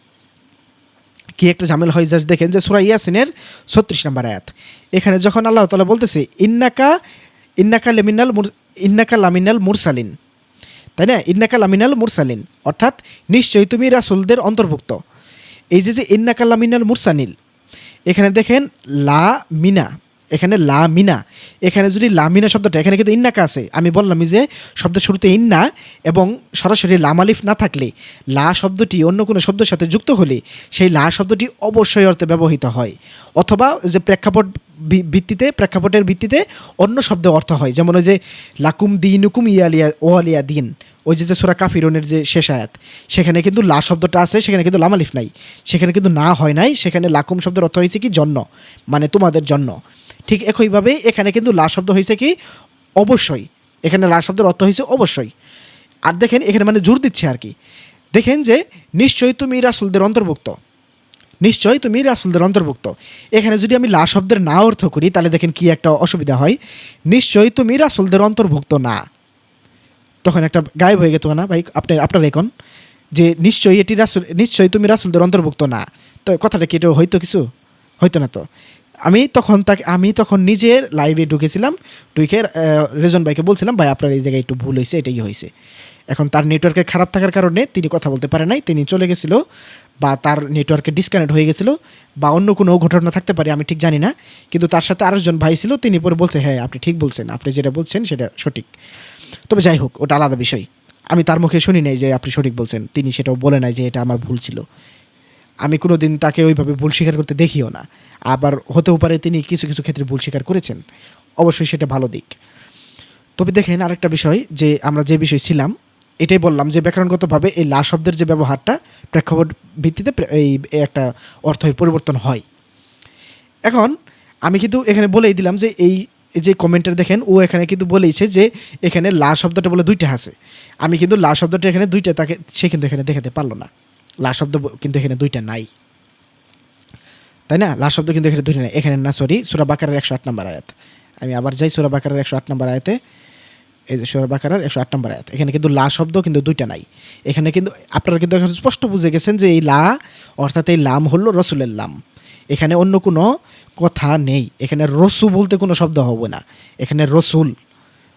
Speaker 1: জাস্ট দেখেন যে সূরা ইয়াসিনের 36 নম্বর আয়াত, এখানে যখন আল্লাহ তাআলা বলতেছে ইন্নাকা লামিনাল মুরসালিন, তাই না, ইন্নাকা লামিনাল মুরসালিন, অর্থাৎ নিশ্চয়ই তুমি রাসূলদের অন্তর্ভুক্ত। এই যে ইন্নাকা লামিনাল মুরসালিন, এখানে দেখেন লা মিনা, এখানে লা মিনা, এখানে যদি লা মিনা শব্দটা, এখানে কিন্তু ইন্নাকা আছে, আমি বললাম যে শব্দের শুরুতে ইন্না এবং সরাসরি লাম আলিফ না থাকলে লা শব্দটি অন্য কোনো শব্দের সাথে যুক্ত হলে সেই লা শব্দটি অবশ্যই অর্থে ব্যবহৃত হয়, অথবা যে প্রেক্ষাপটের ভিত্তিতে অন্য শব্দে অর্থ হয়। যেমন ওই যে লাকুম দিনুকুম ইয়ালিয়া ওয়ালিয়া দিন, ওই যে সূরা কাফিরুনের যে শেষ আয়াত, সেখানে কিন্তু লা শব্দটা আছে, সেখানে কিন্তু লাম আলিফ নাই, সেখানে কিন্তু না হয় নাই, সেখানে লাকুম শব্দের অর্থ হয়েছে কি জন্য, মানে তোমাদের জন্য। ঠিক একইভাবে এখানে কিন্তু লা শব্দ হয়েছে কি অবশ্যই, এখানে লা শব্দের অর্থ হয়েছে অবশ্যই। আর দেখেন এখানে মানে জোর দিচ্ছে আর কি, দেখেন যে নিশ্চয়ই তুমি রাসূলদের অন্তর্ভুক্ত, নিশ্চয়ই তুমি রাসূলদের অন্তর্ভুক্ত। এখানে যদি আমি লা শব্দের না অর্থ করি তাহলে দেখেন কি একটা অসুবিধা হয়, নিশ্চয়ই তুমি রাসূলদের অন্তর্ভুক্ত না, তখন একটা গায়েব হয়ে গেত না ভাই আপনার এখন যে নিশ্চয়ই তুমি রাসূলদের অন্তর্ভুক্ত না, তো কথাটা কি এটা হয়তো কিছু হয়তো না। তো আমি তখন নিজের লাইভে ঢুকেছিলাম, ঢুকে রেজন ভাইকে বলছিলাম ভাই আপনার এই জায়গায় একটু ভুল হয়েছে, এটাই হয়েছে। এখন তার নেটওয়ার্কের খারাপ থাকার কারণে তিনি কথা বলতে পারে নাই, তিনি চলে গেছিল, বা তার নেটওয়ার্কে ডিসকানেক্ট হয়ে গেছিলো, বা অন্য কোনো ঘটনা থাকতে পারে, আমি ঠিক জানি না। কিন্তু তার সাথে আরেকজন ভাই ছিল, তিনি পরে বলছে হ্যাঁ আপনি ঠিক বলছেন, আপনি যেটা বলছেন সেটা সঠিক। তবে যাই হোক, ওটা আলাদা বিষয়, আমি তার মুখে শুনি নাই যে আপনি সঠিক বলছেন, তিনি সেটাও বলে নাই যে এটা আমার ভুল ছিল। আমি কোনো দিন তাকে ওইভাবে ভুল স্বীকার করতে দেখিও না, আবার হতেও পারে তিনি কিছু কিছু ক্ষেত্রে ভুল স্বীকার করেছেন, অবশ্যই সেটা ভালো দিক। তবে দেখেন আরেকটা বিষয়, যে আমরা যে বিষয় ছিলাম এটাই বললাম যে ব্যাকরণগতভাবে এই লা শব্দের যে ব্যবহারটা প্রেক্ষাপট ভিত্তিতে এই একটা অর্থের পরিবর্তন হয়। এখন আমি কিন্তু এখানে বলেই দিলাম যে এই যে কমেন্টার দেখেন, ও এখানে কিন্তু বলেইছে যে এখানে লা শব্দটা বলে দুইটা আছে, আমি কিন্তু লা শব্দটা এখানে দুইটা, তাকে সে কিন্তু এখানে দেখাতে পারলো না, লা শব্দ কিন্তু এখানে দুইটা নাই, তাই না? লা শব্দ কিন্তু এখানে দুইটা নাই, এখানে না, সরি, সূরা বাকারার 108 নম্বর আয়াত, আমি আবার যাই সূরা বাকারার 108 নম্বর আয়াতে, এই যে সূরা বাকারার 108 নম্বর আয়াত, এখানে কিন্তু লা শব্দ কিন্তু দুইটা নাই। এখানে কিন্তু আপনারা কিন্তু এখন স্পষ্ট বুঝে গেছেন যে এই লা অর্থাৎ এই লাম হলো রসুলের লাম, এখানে অন্য কোনো কথা নেই, এখানে রসু বলতে কোনো শব্দ হবে না, এখানে রসুল,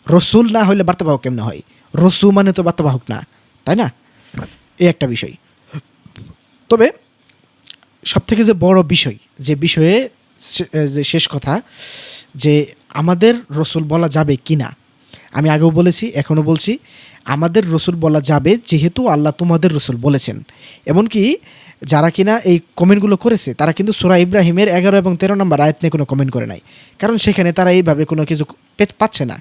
Speaker 1: রসুল না হলে বার্তাবাহক কেমনে হয়? রসু মানে তো বার্তাবাহক না, তাই না? এই একটা বিষয়। তবে সবথেকে যে বড় বিষয়, যে বিষয়ে যে শেষ কথা, যে আমাদের রসুল বলা যাবে কি না, আমি আগেও বলেছি এখনও বলছি, আমাদের রসুল বলা যাবে, যেহেতু আল্লাহ তোমাদের রসুল বলেছেন। এমনকি যারা কিনা এই কমেন্টগুলো করেছে তারা কিন্তু সূরা ইব্রাহিমের 11 এবং 13 নম্বর আয়াত নিয়ে কোনো কমেন্ট করে নাই, কারণ সেখানে তারা এইভাবে কোনো কিছু পাচ্ছে না,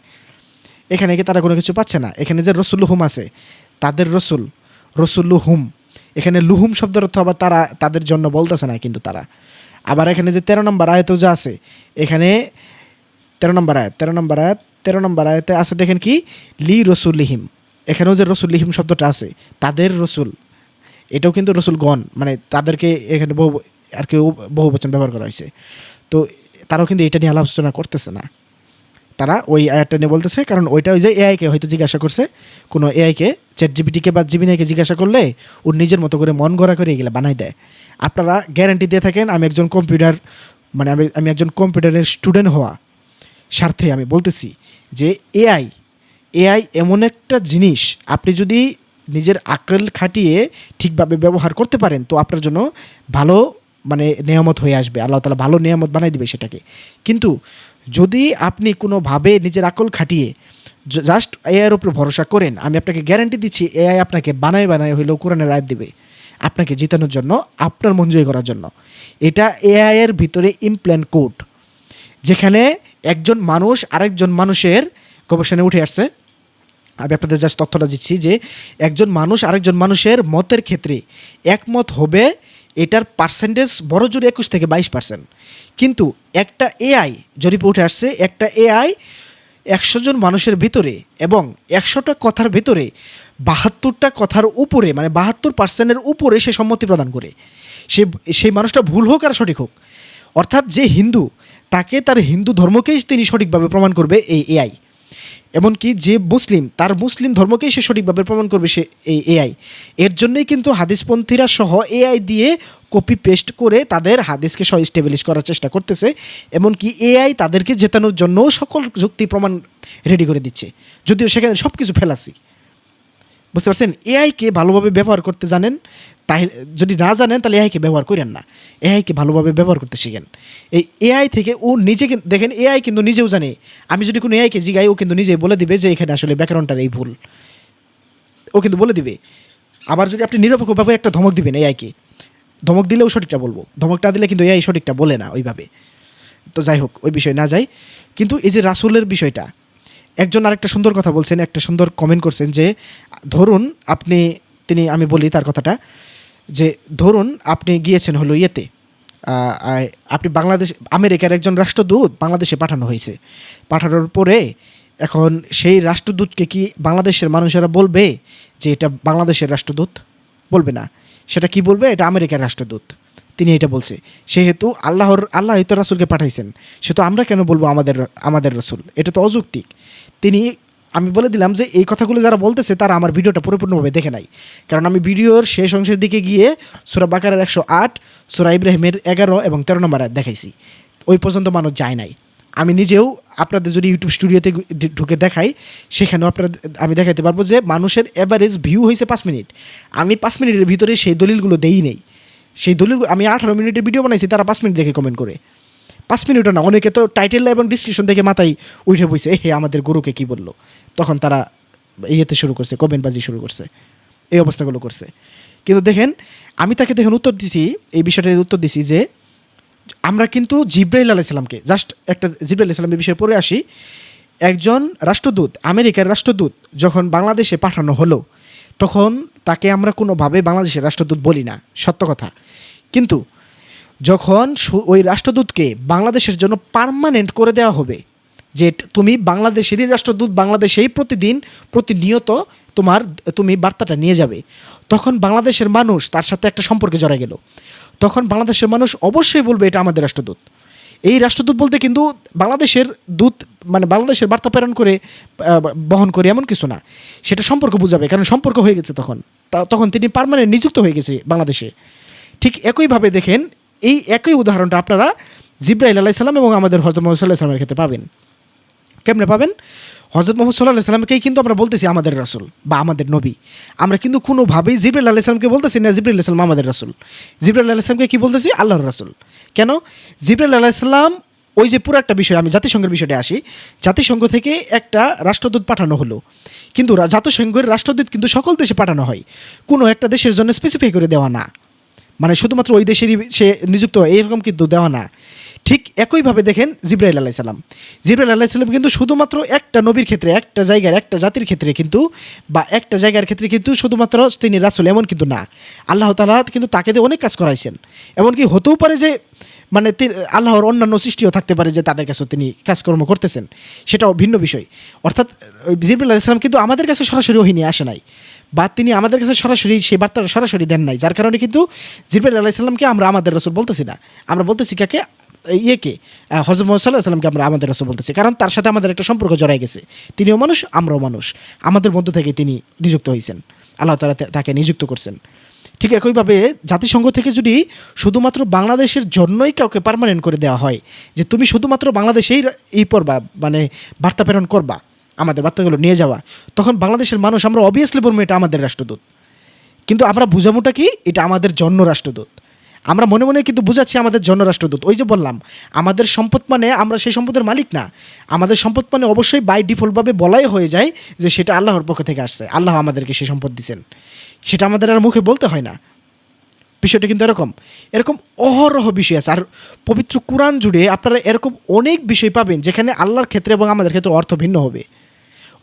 Speaker 1: এখানে কি তারা কোনো কিছু পাচ্ছে না। এখানে যে রসুল্লুহুম আছে, তাদের রসুল রসুল্লুহুম, এখানে লুহুম শব্দের অর্থ আবার তারা তাদের জন্য বলতেছে না, কিন্তু তারা আবার এখানে যে 13 নম্বর আয়াতও যা আছে, এখানে 13 নম্বর আয়াতে আছে, দেখেন কি লি রসুল্লিহিম, এখানেও যে রসুল্লিহিম শব্দটা আছে, তাদের রসুল, এটাও কিন্তু রসুলগণ, মানে তাদেরকে এখানে বহু বচন ব্যবহার করা হয়েছে। তো তারাও কিন্তু এটা নিয়ে আলোচনা করতেছে না, তারা ওই আয়াতটা নিয়ে বলতেছে, কারণ ওইটা ওই যে এআইকে হয়তো জিজ্ঞাসা করছে, কোনো এআইকে, চ্যাট জিপিটিকে বা জিমিনাইকে জিজ্ঞাসা করলে ওর নিজের মতো করে মন গড়া করে এগুলো বানাই দেয়। আপনারা গ্যারান্টি দিয়ে থাকেন, আমি একজন আমি একজন কম্পিউটারের স্টুডেন্ট হওয়া স্বার্থে আমি বলতেছি যে এআই এমন একটা জিনিস, আপনি যদি নিজের আকল খাটিয়ে ঠিকভাবে ব্যবহার করতে পারেন তো আপনার জন্য ভালো, মানে নেয়ামত হয়ে আসবে, আল্লাহ তাআলা ভালো নেয়ামত বানাই দিবে সেটাকে। কিন্তু যদি আপনি কোনোভাবে নিজের আকল খাটিয়ে জাস্ট এআইয়ের উপর ভরসা করেন, আমি আপনাকে গ্যারান্টি দিচ্ছি এআই আপনাকে বানায় হইলেও কোরআনের আয়াত দিবে আপনাকে জিতানোর জন্য, আপনার মন জয় করার জন্য। এটা এআইয়ের ভিতরে ইমপ্ল্যান্ট কোড, যেখানে একজন মানুষ আরেকজন মানুষের গবেষণায় উঠে আসছে। আমি আপনাদের জাস্ট তথ্যটা দিচ্ছি যে একজন মানুষ আরেকজন মানুষের মতের ক্ষেত্রে একমত হবে, এটার পার্সেন্টেজ বড় জোর 21 থেকে 22%। কিন্তু একটা এআই জরিপে উঠে আসছে, একটা এআই 100 জন মানুষের ভিতরে এবং 100টা কথার ভিতরে 72টা কথার উপরে, মানে 72%-এর উপরে সে সম্মতি প্রদান করে। সেই মানুষটা ভুল হোক আর সঠিক হোক, অর্থাৎ যে হিন্দু, তাকে তার হিন্দু ধর্মকেই তিনি সঠিকভাবে প্রমাণ করবে এই এআই। এমনকি যে মুসলিম, তার মুসলিম ধর্মকেই সে সঠিকভাবে প্রমাণ করবে সে এই এআই। এর জন্যই কিন্তু হাদিসপন্থীরা সহ এআই দিয়ে কপি পেস্ট করে তাদের হাদিসকে সহ স্টেবলিশ করার চেষ্টা করতেছে। এমনকি এআই তাদেরকে জেতানোর জন্য সকল যুক্তি প্রমাণ রেডি করে দিচ্ছে, যদিও সেখানে সব কিছু ফেলাসি। বুঝতে পারছেন? এআইকে ভালোভাবে ব্যবহার করতে জানেন, তাই যদি না জানেন তাহলে এআইকে ব্যবহার করেন না। এআইকে ভালোভাবে ব্যবহার করতে শিখেন। এই এআই থেকে ও নিজে দেখেন, এআই কিন্তু নিজেও জানে। আমি যদি কোনো এআইকে জিগাই, ও কিন্তু নিজেই বলে দিবে যে এখানে আসলে ব্যাকরণটার এই ভুল, ও কিন্তু বলে দিবে। আবার যদি আপনি নিরপেক্ষভাবে একটা ধমক দিবেন এআইকে, ধমক দিলেও সঠিকটা বলবো, ধমক না দিলে কিন্তু এআই সঠিকটা বলে না ওইভাবে। তো যাই হোক, ওই বিষয় না যাই। কিন্তু এই যে রাসূলের বিষয়টা, একজন আরেকটা সুন্দর কথা বলছেন, একটা সুন্দর কমেন্ট করছেন যে ধরুন আমি বলি তার কথাটা, যে ধরুন আপনি গিয়েছেন হলো ইয়েতে, আপনি বাংলাদেশ, আমেরিকার একজন রাষ্ট্রদূত বাংলাদেশে পাঠানো হয়েছে। পাঠানোর পরে এখন সেই রাষ্ট্রদূতকে কি বাংলাদেশের মানুষেরা বলবে যে এটা বাংলাদেশের রাষ্ট্রদূত? বলবে না। সেটা কি বলবে? এটা আমেরিকার রাষ্ট্রদূত, তিনি এটা বলছে। সেহেতু আল্লাহ তো রাসূলকে পাঠাইছেন, সেহেতু আমরা কেন বলবো আমাদের রাসূল? এটা তো অযৌক্তিক। আমি বলে দিলাম যে এই কথাগুলো যারা বলতেছে তারা আমার ভিডিওটা পরিপূর্ণভাবে দেখে নাই। কারণ আমি ভিডিওর শেষ অংশের দিকে গিয়ে সূরা বাকারার 108, সূরা ইব্রাহিমের 11 এবং 13 নম্বর আয়াত দেখাইছি। ওই পর্যন্ত মানুষ যায় নাই। আমি নিজেও আপনাদের যদি ইউটিউব স্টুডিওতে ঢুকে দেখাই, সেখানেও আমি দেখাতে পারবো যে মানুষের এভারেজ ভিউ হয়েছে 5 মিনিট। আমি 5 মিনিটের ভিতরে সেই দলিলগুলো দেই নেই। সেই দলিল আমি 18 মিনিটের ভিডিও বানাইছি, তারা 5 মিনিট দেখে কমেন্ট করে। 5 মিনিটও না, অনেকে তো টাইটেল এবং ডিসক্রিপশন দেখে মাথায় উঠে বইছে, হে আমাদের গুরুকে কি বললো। তখন তারা ইয়েতে শুরু করছে, কমেন্টবাজি শুরু করছে, এই অবস্থাগুলো করছে। কিন্তু দেখেন, আমি তাকে উত্তর দিছি, এই বিষয়টার উত্তর দিছি যে আমরা কিন্তু জিব্রাইল আলাইহিসসালামকে, জাস্ট একটা জিব্রাইল আলাইহিসসালামের বিষয়ে পড়ে আসি। একজন রাষ্ট্রদূত, আমেরিকার রাষ্ট্রদূত যখন বাংলাদেশে পাঠানো হলো, তখন তাকে আমরা কোনোভাবে বাংলাদেশের রাষ্ট্রদূত বলি না, সত্য কথা। কিন্তু যখন ওই রাষ্ট্রদূতকে বাংলাদেশের জন্য পার্মানেন্ট করে দেওয়া হবে, যে তুমি বাংলাদেশেরই রাষ্ট্রদূত, বাংলাদেশেই প্রতিনিয়ত তুমি বার্তাটা নিয়ে যাবে, তখন বাংলাদেশের মানুষ তার সাথে একটা সম্পর্কে জড়ায় গেল। তখন বাংলাদেশের মানুষ অবশ্যই বলবে এটা আমাদের রাষ্ট্রদূত। এই রাষ্ট্রদূত বলতে কিন্তু বাংলাদেশের দূত, মানে বাংলাদেশের বার্তা প্রেরণ করে বহন করে এমন কিছু না, সেটা সম্পর্ক বোঝাবে, কারণ সম্পর্ক হয়ে গেছে তখন তিনি পার্মানেন্ট নিযুক্ত হয়ে গেছে বাংলাদেশে। ঠিক একইভাবে দেখেন, এই একই উদাহরণটা আপনারা জিব্রাইল আলাইহিসসালাম এবং আমাদের হযরত মুহাম্মদ সাল্লাল্লাহু আলাইহি ওয়াসাল্লামের ক্ষেত্রে পাবেন। কেমনে পাবেন? হযরত মুহাম্মদ সাল্লাল্লাহু আলাইহি ওয়াসাল্লামকেই কিন্তু আমরা বলতেছি আমাদের রাসূল বা আমাদের নবী। আমরা কিন্তু কোনোভাবেই জিব্রাইল আলাইহিস সালামকে বলতেছি না জিব্রাইল আলাইহিস সালাম আমাদের রাসূল। জিব্রাইল আলাইহিস সালামকে কি বলতেছি? আল্লাহর রাসূল। কেন? জিব্রাইল আলাইহিস সালাম, ওই যে পুরো একটা বিষয়, আমি জাতিসংঘের বিষয়টা আসি। জাতিসংঘ থেকে একটা রাষ্ট্রদূত পাঠানো হলো, কিন্তু জাতিসংঘের রাষ্ট্রদূত কিন্তু সকল দেশে পাঠানো হয়, কোনো একটা দেশের জন্য স্পেসিফাই করে দেওয়া না, মানে শুধুমাত্র ওই দেশেরই সে নিযুক্ত হয় এরকম কিন্তু দেওয়া না। ঠিক একইভাবে দেখেন জিব্রাইল আলাইহিস সালাম কিন্তু শুধুমাত্র একটা নবীর ক্ষেত্রে, একটা জায়গার, একটা জাতির ক্ষেত্রে কিন্তু, বা একটা জায়গার ক্ষেত্রে কিন্তু শুধুমাত্র তিনি রাসূল এমন কিন্তু না। আল্লাহ তাআলা কিন্তু তাকে দিয়ে অনেক কাজ করাইছেন। এমনকি হতেও পারে যে মানে আল্লাহর অন্যান্য সৃষ্টিও থাকতে পারে যে তাদের কাছেও তিনি কাজকর্ম করতেছেন, সেটাও ভিন্ন বিষয়। অর্থাৎ জিব্রাইল আলাইহিস সালাম কিন্তু আমাদের কাছে সরাসরি ওহী নিয়ে আসে নাই, বা তিনি আমাদের কাছে সরাসরি সেই বার্তাটা সরাসরি দেন নাই, যার কারণে কিন্তু জিব্রাইল আলাইহিস সালামকে আমরা আমাদের রাসূল বলতেছি না। আমরা বলতেছি কাকে? হযরত মুহাম্মদ সাল্লাল্লাহু আলাইহি ওয়াসাল্লামকে আমরা আমাদের রাসূল বলতেছি, কারণ তার সাথে আমাদের একটা সম্পর্ক জড়ায় গেছে। তিনিও মানুষ, আমরাও মানুষ, আমাদের মধ্য থেকে তিনি নিযুক্ত হয়েছেন, আল্লাহ তাআলা তাকে নিযুক্ত করছেন। ঠিক একইভাবে জাতিসংঘ থেকে যদি শুধুমাত্র বাংলাদেশের জন্যই কাউকে পার্মানেন্ট করে দেওয়া হয়, যে তুমি শুধুমাত্র বাংলাদেশেই পড়বা, মানে বার্তা প্রেরণ করবা, আমাদের বার্তাগুলো নিয়ে যাওয়া, তখন বাংলাদেশের মানুষ আমরা অবভিয়াসলি বলবো এটা আমাদের রাষ্ট্রদূত। কিন্তু আমরা বুঝামোটা কি? এটা আমাদের জন্য রাষ্ট্রদূত। আমরা মনে মনে কিন্তু বুঝাচ্ছি আমাদের জন্য রাষ্ট্রদূত। ওই যে বললাম, আমাদের সম্পদ মানে আমরা সেই সম্পদের মালিক না। আমাদের সম্পদ মানে অবশ্যই বাই ডিফল্টভাবে বলাই হয়ে যায় যে সেটা আল্লাহর পক্ষ থেকে আসছে, আল্লাহ আমাদেরকে সেই সম্পদ দিচ্ছেন, সেটা আমাদের আর মুখে বলতে হয় না। বিষয়টা কিন্তু এরকম অহরহ বিষয় আছে। আর পবিত্র কুরআন জুড়ে আপনারা এরকম অনেক বিষয় পাবেন যেখানে আল্লাহর ক্ষেত্রে এবং আমাদের ক্ষেত্রে অর্থ ভিন্ন হবে।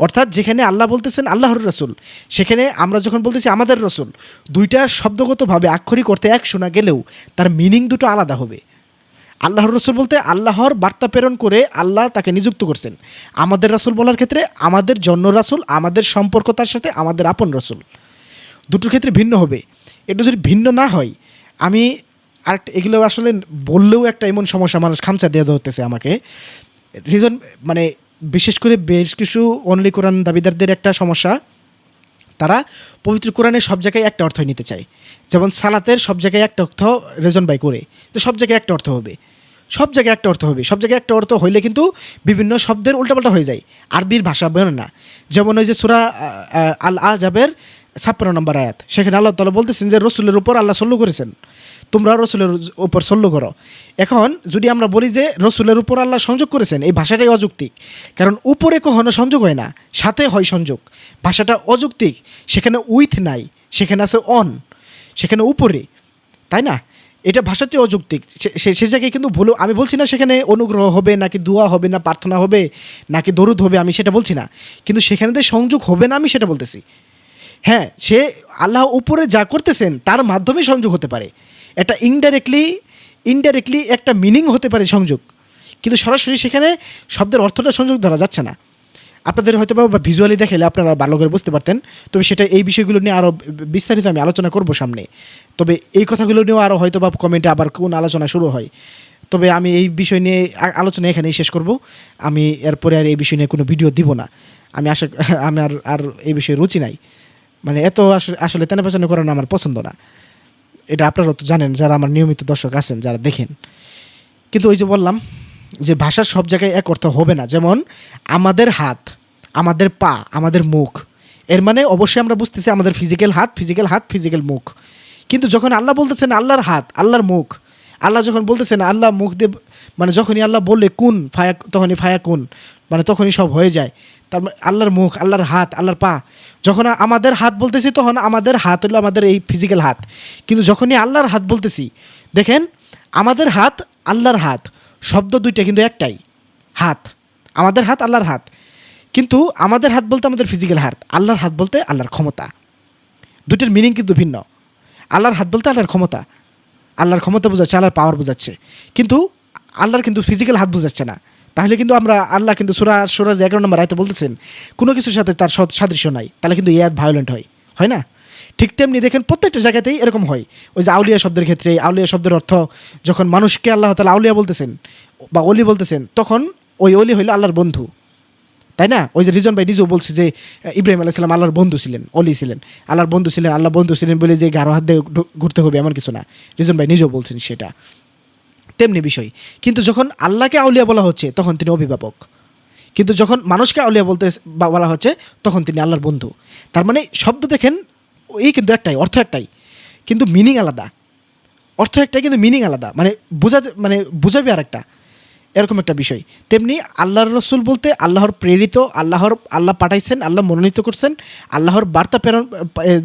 Speaker 1: অর্থাৎ যেখানে আল্লাহ বলতেছেন আল্লাহর রাসূল, সেখানে আমরা যখন বলতেছি আমাদের রাসূল, দুইটা শব্দগতভাবে আক্ষরিক অর্থে এক শোনা গেলেও তার মিনিং দুটো আলাদা হবে। আল্লাহর রাসূল বলতে আল্লাহর বার্তা প্রেরণ করে আল্লাহ তাকে নিযুক্ত করছেন। আমাদের রাসূল বলার ক্ষেত্রে আমাদের জন্য রাসূল, আমাদের সম্পর্ক তার সাথে, আমাদের আপন রাসূল, দুটোর ক্ষেত্রে ভিন্ন হবে। এটা যদি ভিন্ন না হয়, আমি আরেকটা, এগুলো আসলে বললেও একটা এমন সমস্যা, মানুষ খামচা দিয়ে ধরতেছে আমাকে। রিজন মানে বিশেষ করে বেশ কিছু অনলি কোরআন দাবিদারদের একটা সমস্যা, তারা পবিত্র কোরআনের সব জায়গায় একটা অর্থ নিতে চায়। যেমন সালাতের সব জায়গায় একটা অর্থ রেজন বাই করে, তো সব জায়গায় একটা অর্থ হবে, সব জায়গায় একটা অর্থ হবে। সব জায়গায় একটা অর্থ হইলে কিন্তু বিভিন্ন শব্দের উল্টাপাল্টা হয়ে যায়, আরবির ভাষা বেরোয় না। যেমন ওই যে সূরা আল আহজাবের 56 নম্বর আয়াত, সেখানে আল্লাহ তাআলা বলতেছেন যে রসুলের উপর আল্লাহ সল্লু করেছেন, তোমরা রসুলের উপর সল্লু করো। এখন যদি আমরা বলি যে রসুলের উপর আল্লাহ সংযোগ করেছেন, এই ভাষাটাই অযৌক্তিক, কারণ উপরে কখনো সংযোগ হয় না, সাথে হয় সংযোগ। ভাষাটা অযৌক্তিক, সেখানে উইথ নাই, সেখানে আছে অন, সেখানে উপরে, তাই না? এটা ভাষাটি অযৌক্তিক। সে জায়গায় কিন্তু ভুল, আমি বলছি না সেখানে অনুগ্রহ হবে নাকি দোয়া হবে না প্রার্থনা হবে নাকি দরুদ হবে, আমি সেটা বলছি না, কিন্তু সেখানে যে সংযোগ হবে না আমি সেটা বলতেছি। হ্যাঁ, সে আল্লাহ উপরে যা করতেছেন তার মাধ্যমে সংযোগ হতে পারে, এটা ইনডাইরেক্টলি একটা মিনিং হতে পারে সংযোগ, কিন্তু সরাসরি সেখানে শব্দের অর্থটা সংযোগ ধরা যাচ্ছে না। আপনাদের হয়তো বা ভিজুয়ালি দেখালে আপনারা ভালো করে বুঝতে পারতেন, তবে সেটা এই বিষয়গুলো নিয়ে আরও বিস্তারিত আমি আলোচনা করব সামনে। তবে এই কথাগুলো নিয়েও আরও হয়তো বা কমেন্টে আবার কোন আলোচনা শুরু হয়, তবে আমি এই বিষয় নিয়ে আলোচনা এখানেই শেষ করব। আমি এরপরে আর এই বিষয় নিয়ে কোনো ভিডিও দিব না। আমি আর এই বিষয়ে রুচি নাই, মানে এত আসলে তেনা পেছানো করানো আমার পছন্দ না। এটা আপনারা তো জানেন, যারা আমার নিয়মিত দর্শক আছেন, যারা দেখেন। কিন্তু ওই যে বললাম যে ভাষার সব জায়গায় এক অর্থ হবে না। যেমন আমাদের হাত, আমাদের পা, আমাদের মুখ, এর মানে অবশ্যই আমরা বুঝতেছি আমাদের ফিজিক্যাল হাত, ফিজিক্যাল মুখ। কিন্তু যখন আল্লাহ বলতেছেন আল্লাহর হাত, আল্লাহর মুখ, আল্লাহ যখন বলতেছেন আল্লাহ মুখ দিয়ে, মানে যখনই আল্লাহ বললে কুন ফায়া, তখনই ফায়া কুন, মানে তখনই সব হয়ে যায়। তার আল্লাহর মুখ, আল্লাহর হাত, আল্লাহর পা। যখন আমাদের হাত বলতেছি তখন আমাদের হাত হলো আমাদের এই ফিজিক্যাল হাত, কিন্তু যখনই আল্লাহর হাত বলতেছি, দেখেন আমাদের হাত, আল্লাহর হাত, শব্দ দুইটা কিন্তু একটাই, হাত, আমাদের হাত, আল্লাহর হাত। কিন্তু আমাদের হাত বলতে আমাদের ফিজিক্যাল হাত, আল্লাহর হাত বলতে আল্লাহর ক্ষমতা। দুটোর মিনিং কিন্তু ভিন্ন। আল্লাহর হাত বলতে আল্লাহর ক্ষমতা, আল্লাহর ক্ষমতা বোঝাচ্ছে, আল্লাহর পাওয়ার বোঝাচ্ছে, কিন্তু আল্লাহর কিন্তু ফিজিক্যাল হাত বোঝাচ্ছে না। তাহলে কিন্তু আল্লাহ কিন্তু সূরা 11 নম্বর আয়াতে বলতেছেন কোনো কিছুর সাথে তার সাদৃশ্য নাই, তাহলে কিন্তু এই আয়াত ভায়োলেন্ট হয় না? ঠিক তেমনি দেখেন প্রত্যেকটা জায়গাতেই এরকম হয়। ওই যে আউলিয়া শব্দের ক্ষেত্রে, আউলিয়া শব্দের অর্থ যখন মানুষকে আল্লাহ তাআলা আউলিয়া বলতেছেন বা অলি বলতেছেন, তখন ওই অলি হইল আল্লাহর বন্ধু, তাই না? ওই যে রিজন ভাই নিজেও বলছে যে ইব্রাহিম আলাইহিস সালাম আল্লাহর বন্ধু ছিলেন, অলি ছিলেন, আল্লাহর বন্ধু ছিলেন। আল্লাহ বন্ধু ছিলেন বলে যে গাঢ় হাত দিয়ে ঘুরতে হবে এমন কিছু না, রিজন ভাই নিজেও বলছেন সেটা। তেমনি বিষয়, কিন্তু যখন আল্লাহকে আউলিয়া বলা হচ্ছে তখন তিনি অভিভাবক, কিন্তু যখন মানুষকে আউলিয়া বলা হচ্ছে তখন তিনি আল্লাহর বন্ধু। তার মানে শব্দ দেখেন এই কিন্তু একটাই, অর্থ একটাই, কিন্তু মিনিং আলাদা। অর্থ একটাই কিন্তু মিনিং আলাদা, মানে বুঝাবে আর একটা, এরকম একটা বিষয়। তেমনি আল্লাহর রসুল বলতে আল্লাহর প্রেরিত, আল্লাহ পাঠাইছেন, আল্লাহ মনোনীত করছেন, আল্লাহর বার্তা প্রেরণ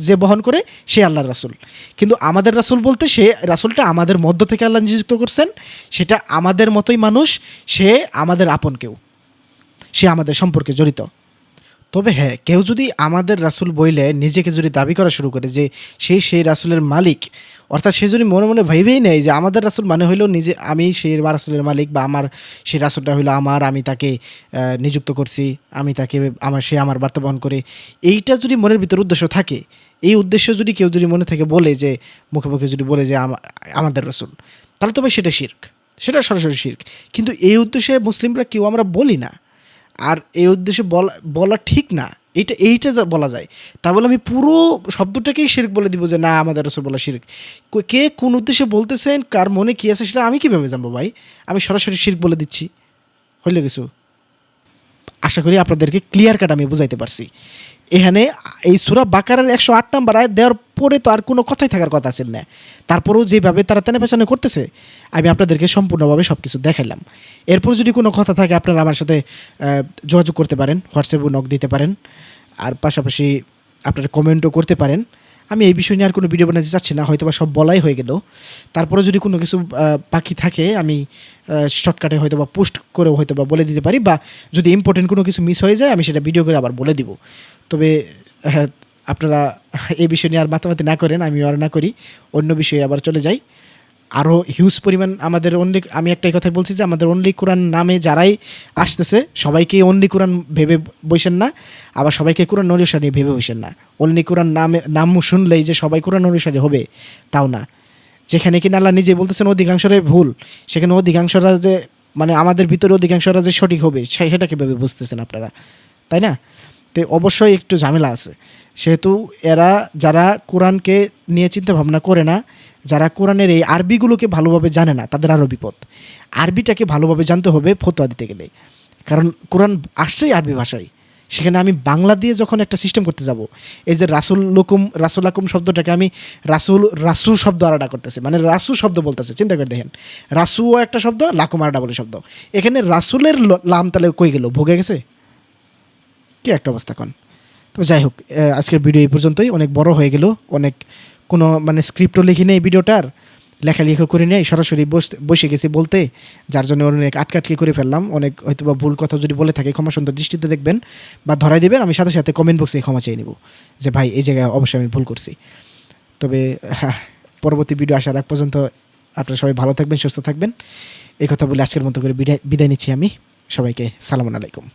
Speaker 1: যে বহন করে সে আল্লাহর রাসূল। কিন্তু আমাদের রাসূল বলতে সে রাসূলটা আমাদের মধ্য থেকে আল্লাহ নিযুক্ত করছেন, সেটা আমাদের মতোই মানুষ, সে আমাদের আপন কেউ, সে আমাদের সম্পর্কে জড়িত। তবে হ্যাঁ, কেউ যদি আমাদের রাসূল বইলে নিজেকে যদি দাবি করা শুরু করে যে সেই রাসূলের মালিক, অর্থাৎ সে যদি মনে মনে ভেবেই নেয় যে আমাদের রাসূল মানে হইলো নিজে, আমি সেই রাসূলের মালিক, বা আমার সেই রাসূলটা হইলো আমার, আমি তাকে নিযুক্ত করছি, আমি তাকে, সে আমার বার্তা বহন করে, এইটা যদি মনের ভিতর উদ্দেশ্য থাকে, এই উদ্দেশ্য যদি কেউ যদি মনে থেকে বলে যে মুখে মুখে যদি বলে যে আমাদের রাসূল, তাহলে তবে সেটা শিরক, সেটা সরাসরি শিরক। কিন্তু এই মুসলিমরা কেউ আমরা বলি না, আর এই উদ্দেশ্যে বলা ঠিক না, এইটা যা বলা যায়, তা বলে আমি পুরো শব্দটাকেই শিরক বলে দিব যে না আমাদের রাসূল বলা শিরক। কে কোন উদ্দেশ্যে বলতেছেন, কার মনে কী আছে সেটা আমি কীভাবে জানবো ভাই? আমি সরাসরি শিরক বলে দিচ্ছি, হইলে কিছু। আশা করি আপনাদেরকে ক্লিয়ার কাট আমি বুঝাইতে পারছি। এখানে এই সূরা বাকারার 108 নম্বর আয়াত দেওয়ার পরে তো আর কোনো কথাই থাকার কথা আছে না, তারপরেও যেভাবে তারা তেনে পেছনে করতেছে, আমি আপনাদেরকে সম্পূর্ণভাবে সব কিছু দেখাইলাম। এরপর যদি কোনো কথা থাকে আপনারা আমার সাথে যোগাযোগ করতে পারেন, হোয়াটসঅ্যাপে নক দিতে পারেন, আর পাশাপাশি আপনারা কমেন্টও করতে পারেন। আমি এই বিষয় নিয়ে আর কোনো ভিডিও বানাতে চাচ্ছি না, হয়তো বা সব বলাই হয়ে গেল। তারপরে যদি কোনো কিছু বাকি থাকে আমি শর্টকাটে হয়তো বা পোস্ট করেও হয়তো বা বলে দিতে পারি, বা যদি ইম্পর্টেন্ট কোনো কিছু মিস হয়ে যায় আমি সেটা ভিডিও করে আবার বলে দিব। তবে আপনারা এই বিষয় নিয়ে আর মাতামাতি না করেন, আমি আর না করি, অন্য বিষয়ে আবার চলে যাই। আরও হিউজ পরিমাণ আমাদের আমি একটাই কথাই বলছি যে আমাদের অনলি কোরআন নামে যারাই আসতেছে সবাইকে অনলি কোরআন ভেবে বসেন না, আবার সবাইকে কোরআন অনুসারী ভেবে বসেন না। অনলি কোরআন নাম শুনলেই যে সবাই কোরআন অনুসারী হবে তাও না। যেখানে কিনা আল্লাহ নিজে বলতেছেন অধিকাংশরাই ভুল, সেখানে অধিকাংশরা যে মানে আমাদের ভিতরে অধিকাংশরা যে সঠিক হবে সেটাকে ভেবে বুঝতেছেন আপনারা, তাই না? তো অবশ্যই একটু ঝামেলা আছে। সেহেতু এরা যারা কোরআনকে নিয়ে চিন্তা ভাবনা করে না, যারা কোরআনের এই আরবিগুলোকে ভালোভাবে জানে না, তাদের আরও বিপদ। আরবিটাকে ভালোভাবে জানতে হবে ফতোয়া দিতে গেলে, কারণ কোরআন আসছেই আরবি ভাষায়, সেখানে আমি বাংলা দিয়ে যখন একটা সিস্টেম করতে যাব, এই যে রাসুল আকুম শব্দটাকে আমি রাসু শব্দ আলাদা করতেছে, মানে রাসু শব্দ বলতেছে। চিন্তা করে দেখেন, রাসুও একটা শব্দ, লাকুম আলাদা বলে শব্দ। এখানে রাসুলের লাম তাহলে কই গেল, ভোগে গেছে, কি একটা অবস্থা কন। তো যাই হোক, আজকের ভিডিও এই পর্যন্তই। অনেক বড় হয়ে গেল, অনেক কোনো মানে স্ক্রিপ্টও লিখি নেই ভিডিওটার, লেখালেখি করে নেই, সরাসরি বসে গেছি বলতে, যার জন্য অনেক আটকাটকি করে ফেললাম। অনেক হয়তো বা ভুল কথা যদি বলে থাকে ক্ষমা সুন্দর দৃষ্টিতে দেখবেন বা ধরাই দেবেন। আমি সাথে সাথে কমেন্ট বক্সে ক্ষমা চেয়ে নিব যে ভাই এই জায়গায় অবশ্যই আমি ভুল করছি। তবে পরবর্তী ভিডিও আসার আগ পর্যন্ত আপনারা সবাই ভালো থাকবেন, সুস্থ থাকবেন। এই কথা বলে আজকের মতো করে বিদায় নিচ্ছি আমি। সবাইকে সালামু আলাইকুম।